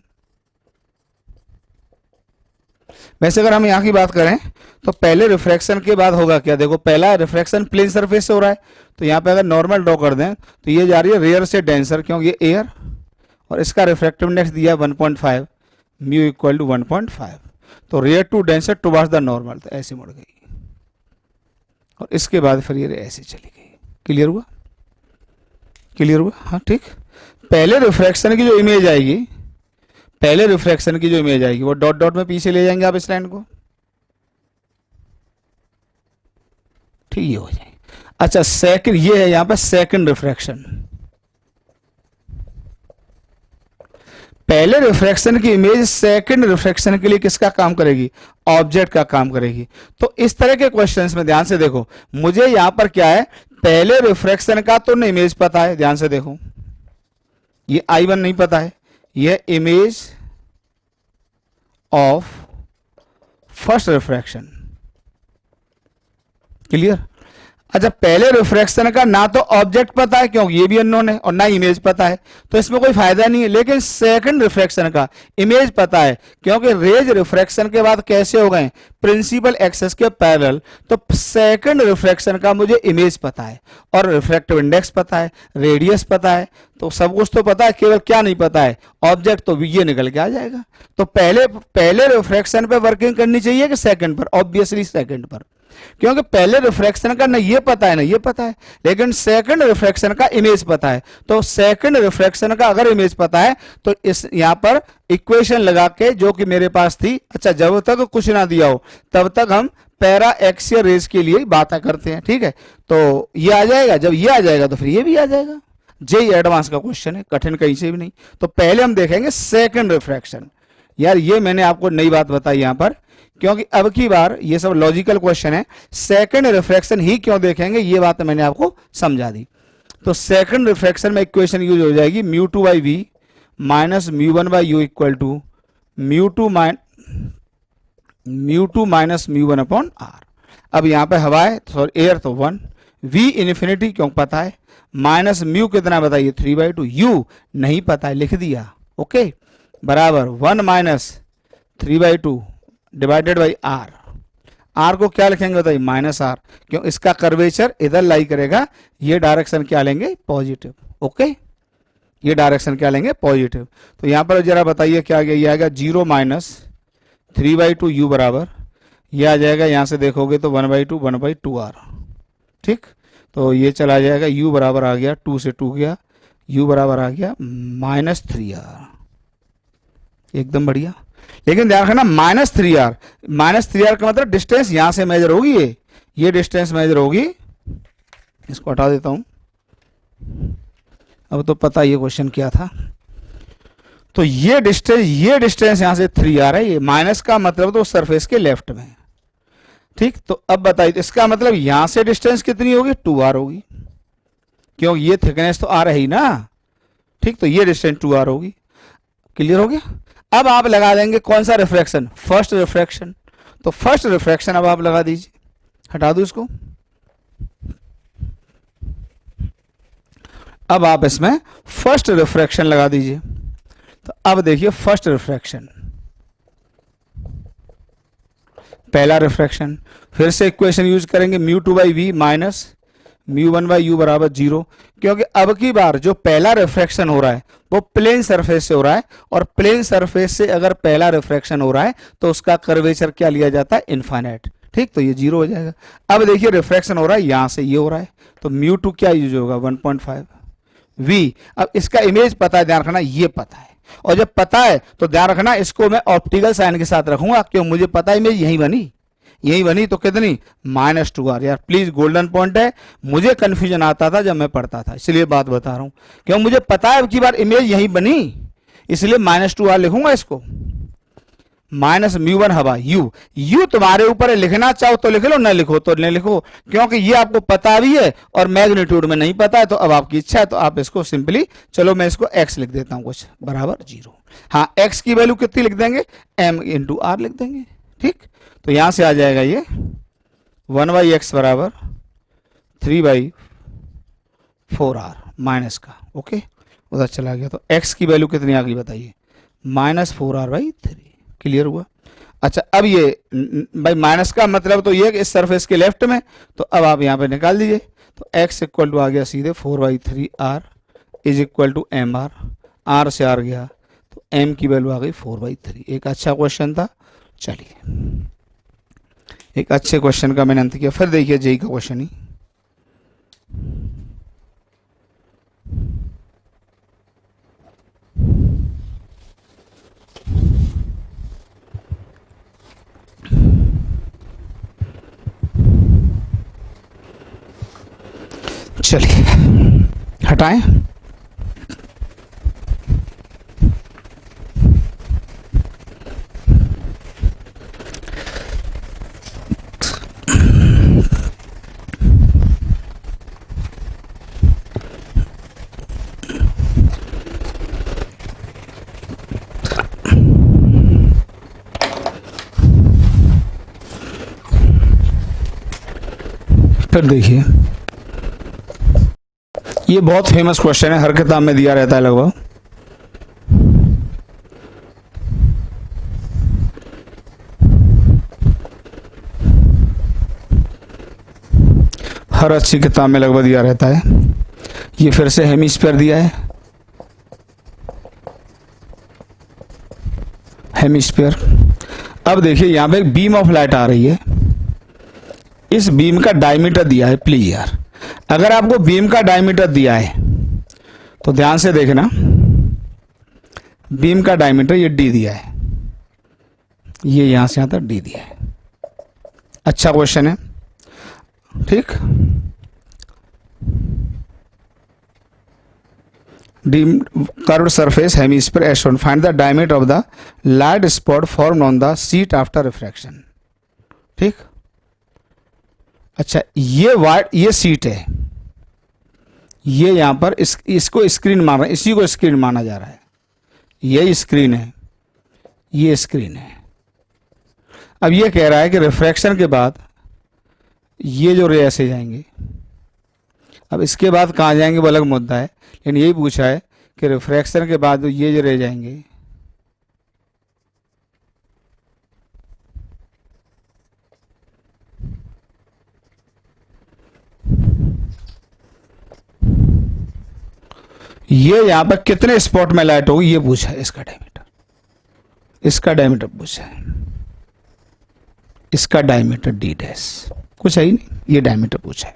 वैसे अगर हम यहाँ की बात करें तो पहले रिफ्रैक्शन के बाद होगा क्या, देखो पहला रिफ्रैक्शन प्लेन सरफेस से हो रहा है, तो यहाँ पे अगर नॉर्मल ड्रॉ कर दें तो ये जा रही है रेयर से डेंसर, क्योंकि ये एयर, और इसका रिफ्रैक्टिव इंडेक्स दिया 1.5, म्यू इक्वल टू 1.5, तो rare to denser towards the normal, तो ऐसे मुड़ गई, और इसके बाद फिर ये ऐसे चली गई, क्लियर हुआ, क्लियर हुआ, हाँ ठीक। पहले रिफ्रैक्शन की जो इमेज आएगी, पहले रिफ्रैक्शन की जो इमेज आएगी वो डॉट डॉट में पीछे ले जाएंगे आप इस लाइन को, ठीक, ये हो जाएगी। अच्छा सेकंड, ये है यहां पर सेकंड रिफ्रैक्शन, पहले रिफ्रैक्शन की इमेज सेकंड रिफ्रैक्शन के लिए किसका काम करेगी, ऑब्जेक्ट का काम करेगी। तो इस तरह के क्वेश्चंस में ध्यान से देखो, मुझे यहां पर क्या है, पहले रिफ्रैक्शन का तो नहीं इमेज पता है, ध्यान से देखो, ये I1 नहीं पता है, ये image of first refraction, clear. अच्छा पहले रिफ्रैक्शन का ना तो ऑब्जेक्ट पता है क्योंकि ये भी अननोन है, और ना इमेज पता है, तो इसमें कोई फायदा नहीं है। लेकिन सेकंड रिफ्रैक्शन का इमेज पता है, क्योंकि रेज रिफ्रैक्शन के बाद कैसे हो गए, प्रिंसिपल एक्सिस के पैरेलल, तो सेकंड रिफ्रैक्शन का मुझे इमेज पता है, और रिफ्रैक्टिव इंडेक्स पता है, रेडियस पता है, तो सब कुछ तो पता है, केवल क्या नहीं पता है, ऑब्जेक्ट, तो ये निकल के आ जाएगा। तो पहले रिफ्रैक्शन पे वर्किंग करनी चाहिए कि सेकंड पर, ऑब्वियसली सेकंड पर, क्योंकि पहले रिफ्रैक्शन का ना ये पता है ना ये पता है, लेकिन सेकंड रिफ्रैक्शन का इमेज पता है। तो सेकंड रिफ्रैक्शन का अगर इमेज पता है तो इस यहां पर इक्वेशन लगा के, जो कि मेरे पास थी, अच्छा जब तक कुछ ना दिया हो तब तक हम पैरा एक्सियल रेज के लिए बातें करते हैं, ठीक है। तो ये आ जाएगा, जब ये आ जाएगा तो फिर ये भी आ जाएगा। जेई एडवांस का क्वेश्चन है, कठिन कहीं से भी नहीं। तो पहले हम देखेंगे सेकंड रिफ्रैक्शन। यार ये मैंने आपको नई बात बताई यहां पर, क्योंकि अब की बार ये सब लॉजिकल क्वेश्चन है, सेकंड रिफ्रैक्शन ही क्यों देखेंगे ये बात मैंने आपको समझा दी। तो सेकंड रिफ्रैक्शन में इक्वेशन यूज हो जाएगी mu two by we minus mu one by you equal to mu two minus mu one upon R. अब यहाँ पे हवा है, सॉरी एयर, तो 1, वी इन्फिनिटी क्यों पता है, माइनस म्यू कितना बताइए 3/2, यू नहीं पता है लिख दिया, ओके, बराबर 1 minus 3/2 divided by R. R को क्या लिखेंगे बताइए, माइनस आर, क्यों, इसका कर्वेचर इधर लाई करेगा, ये डायरेक्शन क्या लेंगे, पॉजिटिव, ओके, ये डायरेक्शन क्या लेंगे, पॉजिटिव। तो यहां पर जरा बताइए क्या आ गया, ये आएगा 0 माइनस 3/2 यू बराबर, ये आ जाएगा, यहां से देखोगे तो 1/2 आर, ठीक। तो ये चला जाएगा, u बराबर आ गया, 2 से 2 गया, u बराबर आ गया -3r, एकदम बढ़िया। लेकिन ध्यान रखना -3r का मतलब डिस्टेंस यहां से मेजर होगी, ये डिस्टेंस मेजर होगी, इसको हटा देता हूं, अब तो पता ये क्वेश्चन क्या था। तो ये डिस्टेंस यहां से 3r है, ये माइनस का मतलब तो सरफेस के लेफ्ट में, ठीक। तो अब बताइए, तो इसका मतलब यहां से डिस्टेंस कितनी होगी, 2r होगी, क्यों ये थिकनेस तो r है ही ना, ठीक। तो ये डिस्टेंस 2r होगी, क्लियर हो गया। अब आप लगा देंगे कौन सा रिफ्रैक्शन, फर्स्ट रिफ्रैक्शन। तो फर्स्ट रिफ्रैक्शन अब आप लगा दीजिए, हटा दो इसको। अब आप इसमें फर्स्ट रिफ्रैक्शन लगा दीजिए। तो अब देखिए फर्स्ट रिफ्रैक्शन, पहला रिफ्रैक्शन, फिर से इक्वेशन यूज करेंगे mu two by we minus mu one by you बराबर जीरो, क्योंकि अब की बार जो पहला रिफ्रैक्शन हो रहा है वो प्लेन सरफेस से हो रहा है, और प्लेन सरफेस से अगर पहला रिफ्रैक्शन हो रहा है तो उसका कर्वेचर क्या लिया जाता है, इनफाइनाइट। ठीक, तो ये जीरो हो जाएगा। अब देखिए रिफ्रैक्शन हो रहा है, यहां से ये हो रहा है, तो म्यू टू क्या यूज होगा 1.5 वी। अब इसका इमेज पता है, ध्यान रखना ये पता है, और जब पता है तो ध्यान रखना इसको मैं ऑप्टिकल साइन के साथ रखूंगा, क्यों, मुझे पता है इमेज यही बनी तो कितनी -2r। यार प्लीज गोल्डन पॉइंट है, मुझे कंफ्यूजन आता था जब मैं पढ़ता था, इसलिए बात बता रहा हूं, क्यों मुझे पता है अब की बार इमेज यही बनी, इसलिए -2r लिखूंगा इसको, माइनस म्यू वन हवा यू तुम्हारे ऊपर है, लिखना चाहो तो लिख लो, न लिखो तो नहीं लिखो, क्योंकि ये आपको पता भी है और मैग्नीट्यूड में नहीं पता है, तो अब आपकी इच्छा है तो आप इसको सिंपली, चलो मैं इसको x लिख देता हूं कुछ बराबर 0। हाँ, x की वैल्यू कितनी लिख देंगे, m इंटू आर लिख देंगे। ठीक, तो यहां से आ जाएगा ये 1/x बराबर 3/4r माइनस का, ओके उधर चला गया, तो x की वैल्यू कितनी आ गई बताइए, -4r/3। क्लियर हुआ। अच्छा, अब ये भाई माइनस का मतलब तो ये इस सरफेस के लेफ्ट में, तो अब आप यहाँ पे निकाल दीजिए, तो x इक्वल टू आ गया सीधे 4/3r is equal to mr, r से r गया तो m की वैल्यू आ गई 4/3। एक अच्छा क्वेश्चन था, चलिए एक अच्छे क्वेश्चन का मैंने अंत किया। फिर देखिए जेई का क्वेश्चन ही, चलिए हटाएं। फिर देखिए, ये बहुत फेमस क्वेश्चन है, हर किताब में दिया रहता है लगभग। हर अच्छी किताब में लगभग दिया रहता है। ये फिर से हेमिस्फीयर दिया है, हेमिस्फीयर। अब देखिए यहां पे एक बीम ऑफ लाइट आ रही है, इस बीम का डायमीटर दिया है। प्लीज यार, अगर आपको बीम का डायमीटर दिया है तो ध्यान से देखना, बीम का डायमीटर ये d दिया है, ये यहां से यहां तक d दिया है। अच्छा क्वेश्चन है, ठीक। Curved surface hemisphere as shown, find the diameter of the light spot formed on the sheet after refraction. ठीक, अच्छा ये सीट है, ये यहां पर इसको स्क्रीन मान रहा है, इसी को स्क्रीन माना जा रहा है, ये स्क्रीन है, ये स्क्रीन है। अब ये कह रहा है कि रिफ्रैक्शन के बाद ये जो रे ऐसे जाएंगे, अब इसके बाद कहाँ जाएंगे वो अलग मुद्दा है, लेकिन यही पूछा है कि रिफ्रैक्शन के बाद ये जो रे जाएंगे, ये यहां पर कितने स्पॉट में लाइट होगी ये पूछा है, इसका डायमीटर पूछा है, इसका डायमीटर d डैश, कुछ है ही नहीं, ये डायमीटर पूछा है।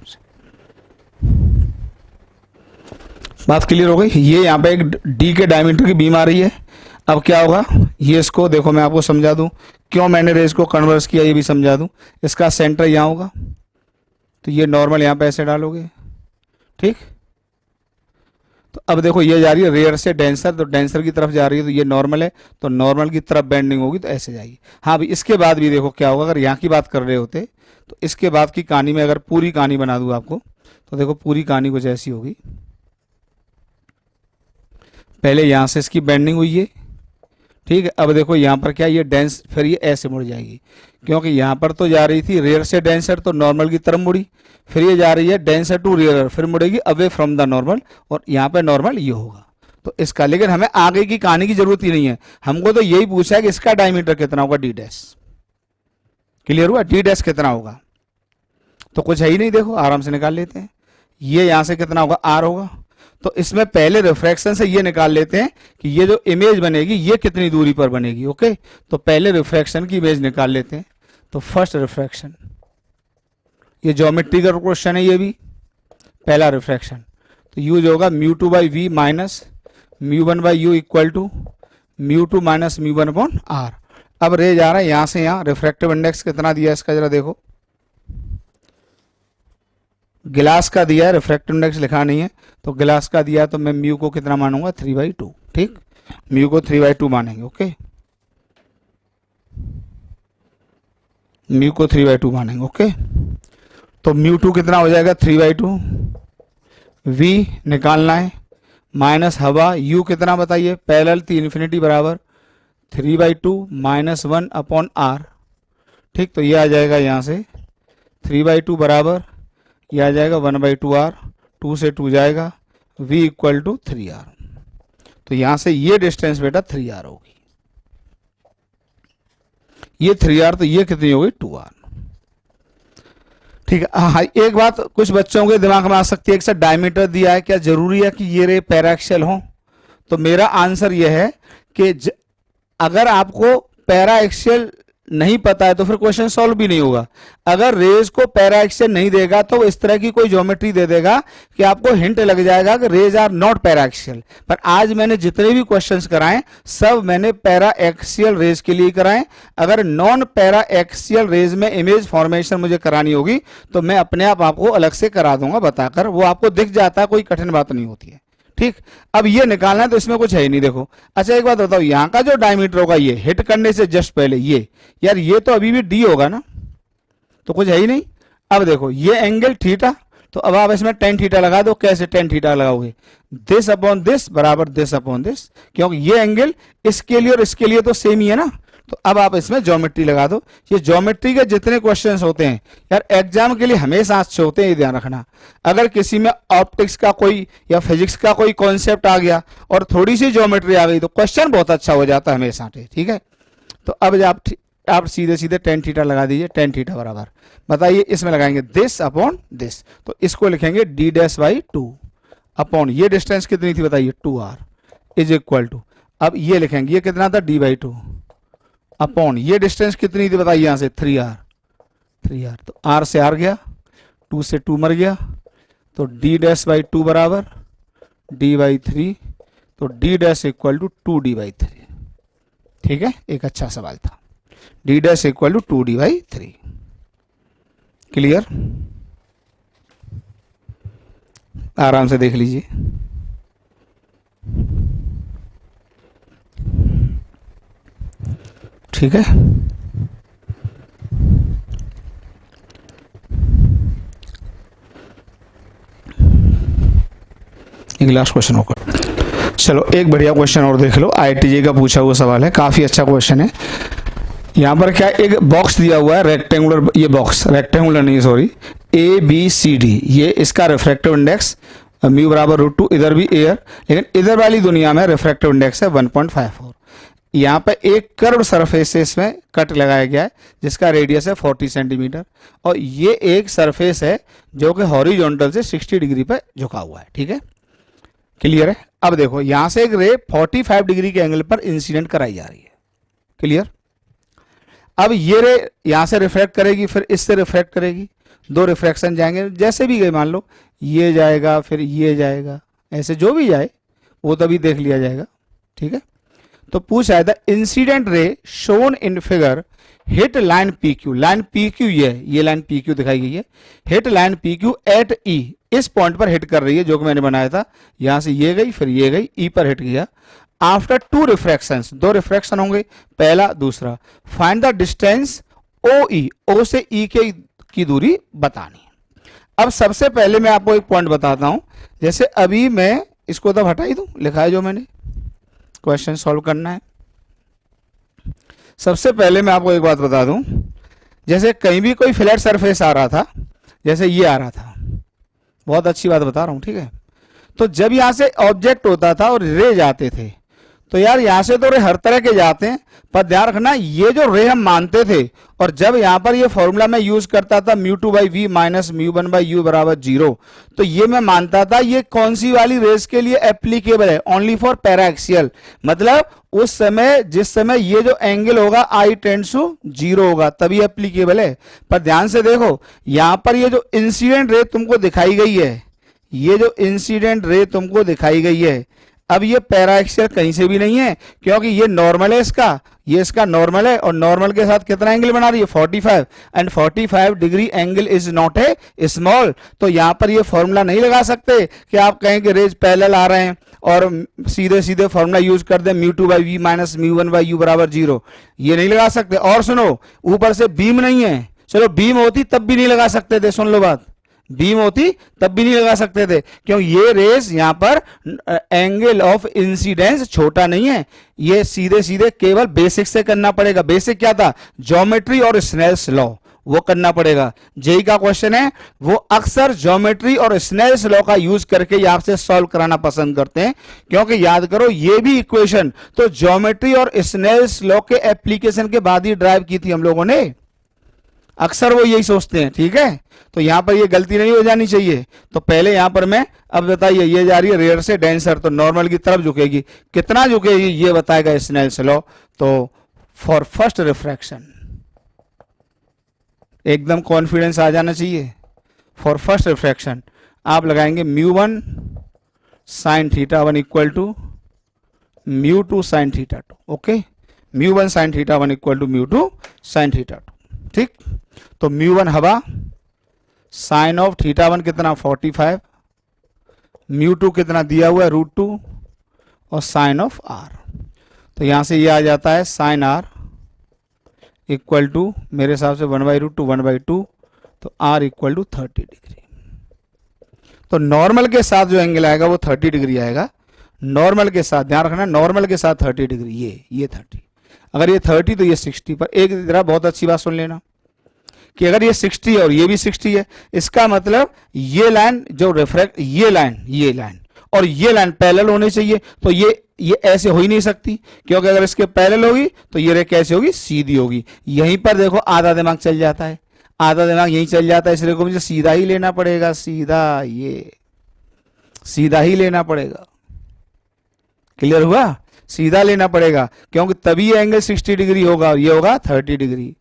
बात क्लियर हो गई। ये यहां पे एक d के डायमीटर की बीम आ रही है। अब क्या होगा, ये इसको देखो मैं आपको समझा दूं, क्यों मैंने रेज को कन्वर्स किया ये भी समझा दूं। इसका सेंटर यहां होगा, तो ये नॉर्मल यहां पे ऐसे डालोगे, ठीक। तो अब देखो ये जा रही है रेयर से डेंसर, तो डेंसर की तरफ जा रही है, तो ये नॉर्मल है, तो नॉर्मल की तरफ बेंडिंग होगी तो ऐसे जाएगी। हाँ अभी इसके बाद भी देखो क्या होगा, अगर यहाँ की बात कर रहे होते तो इसके बाद की कहानी में अगर पूरी कहानी बना दूँ आपको, तो देखो पूरी कहानी कुछ ऐसी होगी। पहले यहाँ से इसकी बेंडिंग हुई है, ठीक है। अब देखो यहाँ पर क्या, ये डेंस, फिर ये ऐसे मुड़ जाएगी, क्योंकि यहाँ पर तो जा रही थी रेयर से डेंसर, तो नॉर्मल की तरफ मुड़ी, फिर ये जा रही है डेंसर टू रेयर, फिर मुड़ेगी अवे फ्रॉम द नॉर्मल, और यहाँ पे नॉर्मल ये होगा तो इसका। लेकिन हमें आगे की कहानी की जरूरत ही नहीं है, हमको तो यही पूछा है कि इसका डायमीटर कितना होगा d डैश, क्लियर हुआ? डी डैश कितना होगा? तो कुछ है ही नहीं, देखो आराम से निकाल लेते हैं। ये यहां से कितना होगा? आर होगा। तो इसमें पहले रिफ्रैक्शन से ये निकाल लेते हैं कि ये जो इमेज बनेगी ये कितनी दूरी पर बनेगी। ओके, तो पहले रिफ्रैक्शन की इमेज निकाल लेते हैं। तो फर्स्ट रिफ्रैक्शन, ये ज्योमेट्री का क्वेश्चन है, ये भी पहला रिफ्रैक्शन, तो यूज होगा mu two by we minus mu one by you equal to mu two minus mu one upon R. अब रे जा रहा है यहां से यहां, रिफ्रैक्टिव इंडेक्स कितना दिया है इसका जरा देखो, गिलास का दिया है, रिफ्रैक्टिव इंडेक्स लिखा नहीं है, तो गिलास का दिया है तो मैं म्यू को कितना मानूंगा? 3/2। ठीक, म्यू को 3/2 मानेंगे। ओके, म्यू को 3/2 मानेंगे। ओके, तो म्यू टू कितना हो जाएगा? 3/2। वी निकालना है, माइनस हवा, यू कितना बताइए? पैरेलल थी इन्फिनिटी बराबर 3/2 माइनस 1 अपॉन आर। ठीक, तो ये आ जाएगा यहां से 3/2 बराबर, ये आ जाएगा 1/2 आर, 2 से 2 जाएगा, v इक्वल टू 3r। तो यहां से ये डिस्टेंस बेटा 3r होगी, ये 3r, तो ये कितनी होगी? 2r। ठीक है। हाँ, एक बात कुछ बच्चों के दिमाग में आ सकती है कि सर डायमीटर दिया है, क्या जरूरी है कि ये रे पैराक्सियल हो? तो मेरा आंसर ये है कि अगर आपको पैराक्सियल नहीं पता है तो फिर क्वेश्चन सॉल्व भी नहीं होगा। अगर रेज को पैराक्सियल नहीं देगा तो इस तरह की कोई ज्योमेट्री दे देगा कि आपको हिंट लग जाएगा कि रेज आर नॉट पैराक्सियल। पर आज मैंने जितने भी क्वेश्चंस कराए सब मैंने पैराक्सियल रेज के लिए कराए। अगर नॉन पैराक्सियल रेज में इमेज फॉर्मेशन मुझे करानी होगी तो मैं अपने आप आपको अलग से करा दूंगा बताकर, वो आपको दिख जाता है, कोई कठिन बात नहीं होती है। ठीक, अब ये निकालना है तो इसमें कुछ है ही नहीं। देखो, अच्छा एक बात बताओ, यहां का जो डायमीटर होगा ये हिट करने से जस्ट पहले ये, यार ये तो अभी भी डी होगा ना, तो कुछ है ही नहीं। अब देखो ये एंगल थीटा, तो अब आप इसमें टेन थीटा लगा दो। कैसे टेन थीटा लगाओगे? दिस अपॉन दिस बराबर दिस अपॉन दिस, क्योंकि ये एंगल इसके लिए और इसके लिए तो सेम ही है ना। तो अब आप इसमें ज्योमेट्री लगा दो। ये ज्योमेट्री के जितने क्वेश्चंस होते हैं यार एग्जाम के लिए हमेशा अच्छे होते हैं, ये ध्यान रखना। अगर किसी में ऑप्टिक्स का कोई या फिजिक्स का कोई कॉन्सेप्ट आ गया और थोड़ी सी ज्योमेट्री आ गई तो क्वेश्चन बहुत अच्छा हो जाता है हमेशा। ठीक है, तो अब आप सीधे सीधे टेन थीटा लगा दीजिए। टेन थीटा बराबर बताइए, इसमें लगाएंगे दिस अपॉन दिस, तो इसको लिखेंगे डी डैश बाई 2 अपॉन, ये डिस्टेंस कितनी थी बताइए? 2r इज इक्वल टू, अब ये लिखेंगे ये कितना था? d/2 अपॉन, ये डिस्टेंस कितनी थी बताइए? यहां से 3r, तो r से r गया, 2 से 2 मर गया, तो d डैश बाई 2 बराबर d/3, तो d dash equal to 2d/3। ठीक है, एक अच्छा सवाल था। d dash equal to 2d/3। Clear? आराम से देख लीजिए। ठीक है, एक लास्ट क्वेश्चन होगा। चलो एक बढ़िया क्वेश्चन और देख लो, IITJ का पूछा हुआ सवाल है, काफी अच्छा क्वेश्चन है। यहां पर क्या एक बॉक्स दिया हुआ है रेक्टेंगुलर, ये बॉक्स रेक्टेंगुलर नहीं सॉरी, ABCD, ये इसका रिफ्रैक्टिव इंडेक्स म्यू बराबर √2, इधर भी एयर, लेकिन इधर वाली दुनिया में रिफ्रैक्टिव इंडेक्स है 1.54। यहाँ पे एक कर्व सरफेस से इसमें कट लगाया गया है जिसका रेडियस है 40 सेंटीमीटर, और ये एक सरफेस है जो कि हॉरिजॉन्टल से 60 डिग्री पे झुका हुआ है। ठीक है, क्लियर है? अब देखो यहां से एक रे 45 डिग्री के एंगल पर इंसिडेंट कराई जा रही है। क्लियर? अब ये रे यहां से रिफ्रैक्ट करेगी, फिर इससे रिफ्रैक्ट करेगी, दो रिफ्रैक्शन जाएंगे, जैसे भी गए, मान लो ये जाएगा फिर ये जाएगा, ऐसे जो भी जाए वो तभी देख लिया जाएगा। ठीक है, तो पूछा है the incident ray shown in figure hit line PQ, line PQ ये लाइन PQ दिखाई गई है, hit line PQ at E, इस पॉइंट पर हिट कर रही है जो कि मैंने बनाया था। यहां से ये गई फिर ये गई, E पर हिट किया। आफ्टर 2 रिफ्रैक्शंस, 2 रिफ्रैक्शन होंगे, पहला दूसरा। Find the distance OE, O से E की दूरी बतानी। अब सबसे पहले मैं आपको एक पॉइंट बताता हूं, जैसे अभी मैं इसको तब हटा ही दूं, लिखा है जो मैंने, क्वेश्चन सॉल्व करना है। सबसे पहले मैं आपको एक बात बता दूं, जैसे कहीं भी कोई फ्लैट सरफेस आ रहा था, जैसे ये आ रहा था, बहुत अच्छी बात बता रहा हूं। ठीक है, तो जब यहां से ऑब्जेक्ट होता था और रे जाते थे तो यार यहां से तो रे हर तरह के जाते हैं, पर ध्यान रखना ये जो रे हम मानते थे, और जब यहां पर ये फॉर्मूला मैं यूज करता था mu two by we minus mu one by you बराबर 0, तो ये मैं मानता था ये कौन सी वाली रेस के लिए एप्लीकेबल है, ओनली फॉर पैराएक्सियल, मतलब उस समय जिस समय ये जो एंगल होगा आई टेंड्स टू 0 होगा तभी एप्लीकेबल है। पर ध्यान से देखो यहां पर ये जो इंसिडेंट रे तुमको दिखाई गई है, ये जो इंसिडेंट रे तुमको दिखाई गई है, अब ये पैराएक्सियल कहीं से भी नहीं है, क्योंकि ये नॉर्मल है इसका, ये इसका नॉर्मल है, और नॉर्मल के साथ कितना एंगल बना रही है 45, and 45 degree angle is not a small. तो यहां पर ये फॉर्मूला नहीं लगा सकते कि आप कहें कि रेज पैरेलल आ रहे हैं और सीधे सीधे फॉर्मूला यूज कर दे mu two by we minus mu one by you बराबर 0, ये नहीं लगा सकते। और सुनो ऊपर से बीम नहीं है, चलो बीम होती तब भी नहीं लगा सकते थे, सुन लो बात, बीम होती तब भी नहीं लगा सकते थे, क्यों ये रेस यहां पर एंगल ऑफ इंसिडेंस छोटा नहीं है, ये सीधे सीधे केवल बेसिक से करना पड़ेगा। बेसिक क्या था, ज्योमेट्री और स्नेल्स लॉ, वो करना पड़ेगा। जेई का क्वेश्चन है वो अक्सर ज्योमेट्री और स्नेल्स लॉ का यूज करके आपसे सॉल्व कराना पसंद करते हैं, क्योंकि याद करो ये भी इक्वेशन तो ज्योमेट्री और स्नेल्स लॉ के एप्लीकेशन के बाद ही ड्राइव की थी हम लोगों ने, अक्सर वो यही सोचते हैं, ठीक है। तो यहां पर ये गलती नहीं हो जानी चाहिए। तो पहले यहां पर मैं, अब बताइए ये जा रही है रेयर से डेंसर, तो नॉर्मल की तरफ झुकेगी, कितना झुकेगी ये बताएगा स्नेल्स लॉ। तो फॉर फर्स्ट रिफ्रैक्शन एकदम कॉन्फिडेंस आ जाना चाहिए, फॉर फर्स्ट रिफ्रैक्शन आप लगाएंगे mu one sine theta one equal to mu two sine theta two, okay, mu one sine theta one equal to mu two sine theta two, ठीक। तो म्यू वन हवा, साइन ऑफ थीटा वन कितना 45, म्यू टू कितना दिया हुआ है √2, और साइन ऑफ आर, तो यहां से ये आ जाता है साइन आर इक्वल टू मेरे हिसाब से 1/√2 1/2, तो आर इक्वल टू 30 डिग्री। तो नॉर्मल के साथ जो एंगल आएगा वो 30 डिग्री आएगा, नॉर्मल के साथ ध्यान रखना, नॉर्मल के साथ 30 डिग्री, ये 30, अगर ये 30 तो ये 60। पर एक जरा बहुत अच्छी बात सुन लेना कि अगर ये 60 है और ये भी 60 है, इसका मतलब ये लाइन जो रिफ्रैक्ट, ये लाइन और ये लाइन पैरेलल होनी चाहिए, तो ये ऐसे हो ही नहीं सकती, क्योंकि अगर इसके पैरेलल होगी तो ये रे कैसे होगी, सीधी होगी। यहीं पर देखो आधा दिमाग चल जाता है, आधा दिमाग यहीं चल जाता है, इसलिए को मुझे सीधा ही लेना पड़ेगा, सीधा, ये सीधा ही लेना पड़ेगा, क्लियर हुआ, सीधा लेना पड़ेगा, क्योंकि तभी ये एंगल 60 डिग्री होगा और ये होगा 30 डिग्री।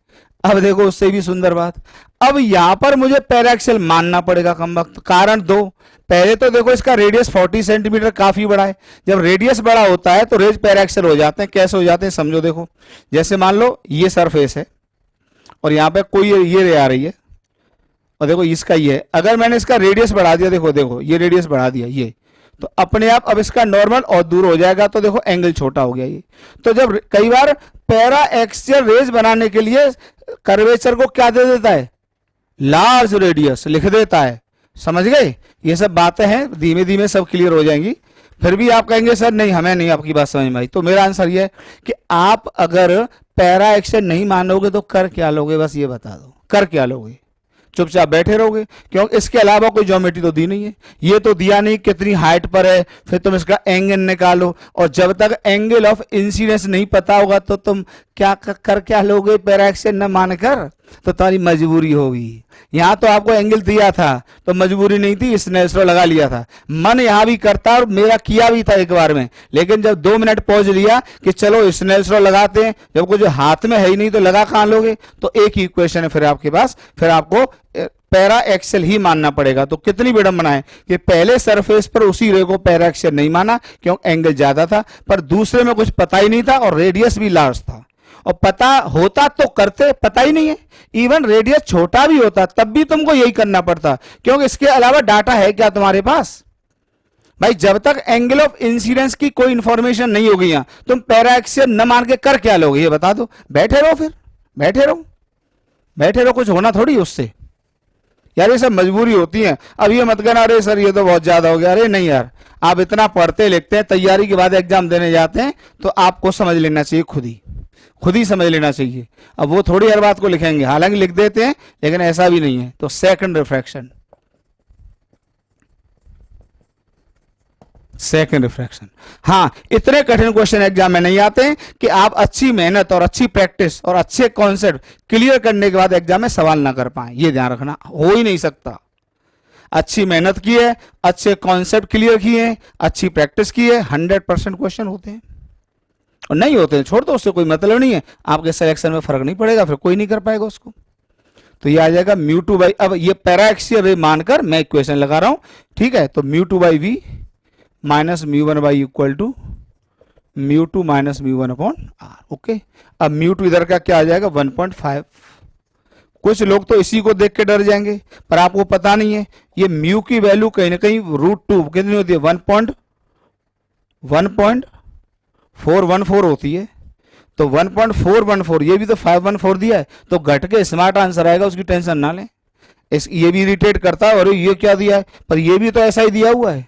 अब देखो उससे भी सुंदर बात, अब यहां पर मुझे पैराएक्सियल मानना पड़ेगा कम वक्त, कारण दो, पहले तो देखो इसका रेडियस 40 सेंटीमीटर काफी बड़ा है, जब रेडियस बड़ा होता है तो रेज पैराएक्सियल हो जाते हैं। कैसे हो जाते हैं समझो, देखो जैसे मान लो ये सरफेस है और यहां पे कोई ये रे आ रही है, और देखो इसका ये, अगर मैंने इसका रेडियस बढ़ा दिया, देखो ये रेडियस बढ़ा दिया ये, तो अपने आप अब इसका नॉर्मल और दूर हो जाएगा, तो देखो एंगल छोटा हो गया ये। तो जब कई बार पैरा एक्सियल रेज बनाने के लिए कर्वेचर को क्या दे देता है, लार्ज रेडियस लिख देता है, समझ गए। ये सब बातें हैं, धीमे धीमे सब क्लियर हो जाएंगी। फिर भी आप कहेंगे सर नहीं हमें नहीं आपकी बात समझ में आई, तो मेरा आंसर ये है कि आप अगर पैरा एक्सियल नहीं मानोगे तो कर क्या लोगे, बस ये बता दो कर क्या लोगे, चुपचाप बैठे रहोगे, क्योंकि इसके अलावा कोई ज्योमेट्री तो दी नहीं है, ये तो दिया नहीं कितनी हाइट पर है, फिर तुम इसका एंगल निकालो, और जब तक एंगल ऑफ इंसिडेंस नहीं पता होगा तो तुम क्या कर क्या लोगे, पैराएक्सियल न मानकर, तो तुम्हारी मजबूरी होगी। यहां तो आपको एंगल दिया था तो मजबूरी नहीं थी, स्नेल्स लॉ लगा लिया था, मन यहां भी करता और मेरा किया भी था एक बार में, लेकिन जब 2 मिनट पॉज लिया कि चलो स्नेल्स लॉ लगाते हैं, जब कुछ हाथ में है ही नहीं तो लगा कहां लोगे, तो एक ही इक्वेशन है फिर आपके पास, फिर आपको पैरा एक्सियल ही मानना पड़ेगा। तो कितनी विडंबना है कि पहले सरफेस पर उसी रे को पैरा एक्सियल नहीं माना क्यों, एंगल ज्यादा था, पर दूसरे में कुछ पता ही नहीं था और रेडियस भी लार्ज था, और पता होता तो करते, पता ही नहीं है, इवन रेडियस छोटा भी होता तब भी तुमको यही करना पड़ता, क्योंकि इसके अलावा डाटा है क्या तुम्हारे पास भाई। जब तक एंगल ऑफ इंसिडेंस की कोई इंफॉर्मेशन नहीं होगी यहां, तुम पैरा एक्सियल न मान के कर क्या लोगे ये बता दो, बैठे रहो, फिर बैठे रहो, कुछ होना थोड़ी उससे यार, ये सब मजबूरी होती है। अब ये मत कहना अरे सर ये तो बहुत ज्यादा हो गया, अरे नहीं यार, आप इतना पढ़ते लिखते हैं, तैयारी के बाद एग्जाम देने जाते हैं, तो आपको समझ लेना चाहिए, खुद ही समझ लेना चाहिए। अब वो थोड़ी हर बात को लिखेंगे, हालांकि लिख देते हैं लेकिन ऐसा भी नहीं है। तो सेकंड रिफ्रैक्शन, सेकंड रिफ्रैक्शन। हाँ, इतने कठिन क्वेश्चन एग्जाम में नहीं आते हैं कि आप अच्छी मेहनत और अच्छी प्रैक्टिस और अच्छे कॉन्सेप्ट क्लियर करने के बाद एग्जाम में सवाल ना कर पाए, ये ध्यान रखना, हो ही नहीं सकता। अच्छी मेहनत की है, अच्छे कॉन्सेप्ट क्लियर किए हैं, अच्छी प्रैक्टिस की है, 100% क्वेश्चन होते हैं। और नहीं होते हैं छोड़ दो, उससे कोई मतलब नहीं है, आपके सिलेक्शन में फर्क नहीं पड़ेगा, फिर कोई नहीं कर पाएगा उसको। तो ये आ जाएगा म्यू टू बाई, अब ये पैराएक्सियल रे मानकर मैं इक्वेशन लगा रहा हूं, ठीक है। तो mu two by we minus mu one by equal to mu two minus mu one upon R. Okay, अब म्यू टू इधर का क्या आ जाएगा 1.5। कुछ लोग तो इसी को देख के डर जाएंगे, पर आपको पता नहीं है ये म्यू की वैल्यू कहीं ना कहीं √2 कितनी होती है 1.414 होती है। तो 1.414, ये भी तो 514 दिया है, तो घट के स्मार्ट आंसर आएगा, उसकी टेंशन ना लें। ये भी इरिटेट करता है और ये क्या दिया है, पर ये भी तो ऐसा ही दिया हुआ है।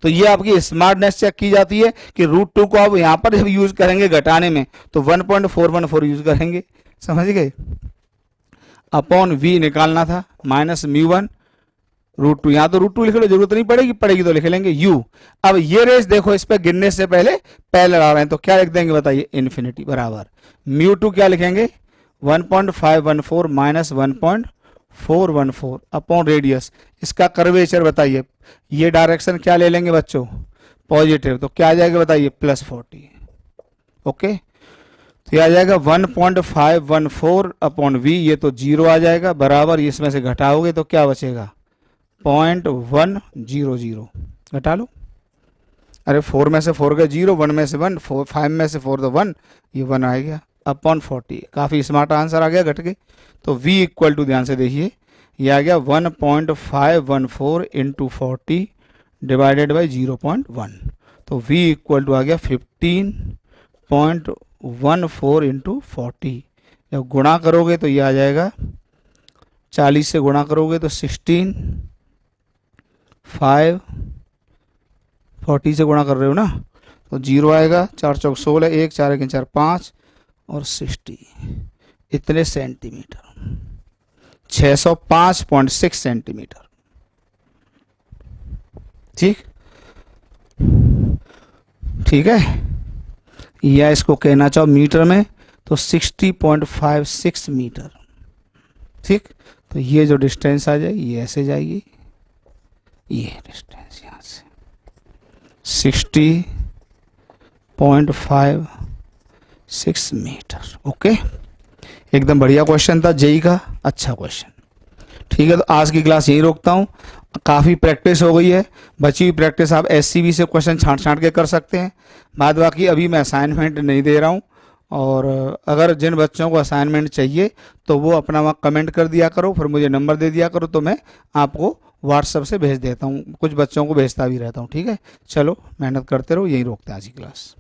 तो ये आपकी स्मार्टनेस चेक की जाती है कि √2 को आप यहां पर जब यूज करेंगे घटाने में तो 1.414 यूज करेंगे, समझ गए। अपॉन वी निकालना था माइनस म्यू वन √2, यहां तो √2 लिख लो, जरूरत नहीं पड़ेगी, पड़ेगी तो लिख लेंगे यू। अब ये रेस देखो, इस पे गिनने से पहले पैरेलल आ रहे हैं, तो क्या लिख देंगे बताइए, इन्फिनिटी बराबर म्यू टू क्या लिखेंगे 1.514 माइनस 1.414 अपॉन रेडियस, इसका कर्वेचर बताइए। ये डायरेक्शन क्या ले लेंगे बच्चों, पॉजिटिव, तो क्या आ जाएगा बताइए +40। ओके, तो ये आ जाएगा 1.514 अपॉन वी, ये तो 0 आ जाएगा बराबर, इसमें से घटाओगे तो क्या बचेगा 0.100, घटा लो। अरे 4 में से 4 गए 0, 1 में से 1, 5 में से 4 तो 1, ये 1 आ गया अपॉन 40। काफ़ी स्मार्ट आंसर आ गया घट के। तो v इक्वल टू, ध्यान से देखिए, ये आ गया 1.514 इंटू 40 डिवाइडेड बाई 0.1, तो v इक्वल टू आ गया 15.14 इंटू 40। जब गुणा करोगे तो ये आ जाएगा 40 से गुणा करोगे तो 16, 5, 40 से गुणा कर रहे हो ना, तो 0 आएगा, 4 चौक 16, 1 4 1 4 5 और 60, इतने सेंटीमीटर, 605.6 सेंटीमीटर। ठीक, ठीक है, या इसको कहना चाहो मीटर में तो 60.56 मीटर। ठीक, तो ये जो डिस्टेंस आ जाएगी ये ऐसे जाएगी, ये डिस्टेंस यहाँ से 60.56 मीटर। ओके, एकदम बढ़िया क्वेश्चन था जेई का, अच्छा क्वेश्चन। ठीक है, तो आज की क्लास यहीं रोकता हूँ। काफ़ी प्रैक्टिस हो गई है, बची हुई प्रैक्टिस आप एससीबी से क्वेश्चन छांट के कर सकते हैं। बाद बाकी अभी मैं असाइनमेंट नहीं दे रहा हूँ, और अगर जिन बच्चों को असाइनमेंट चाहिए तो वो अपना वहाँ कमेंट कर दिया करो, फिर मुझे नंबर दे दिया करो, तो मैं आपको व्हाट्सएप से भेज देता हूँ, कुछ बच्चों को भेजता भी रहता हूँ। ठीक है, चलो मेहनत करते रहो, यहीं रोकते हैं आज की क्लास।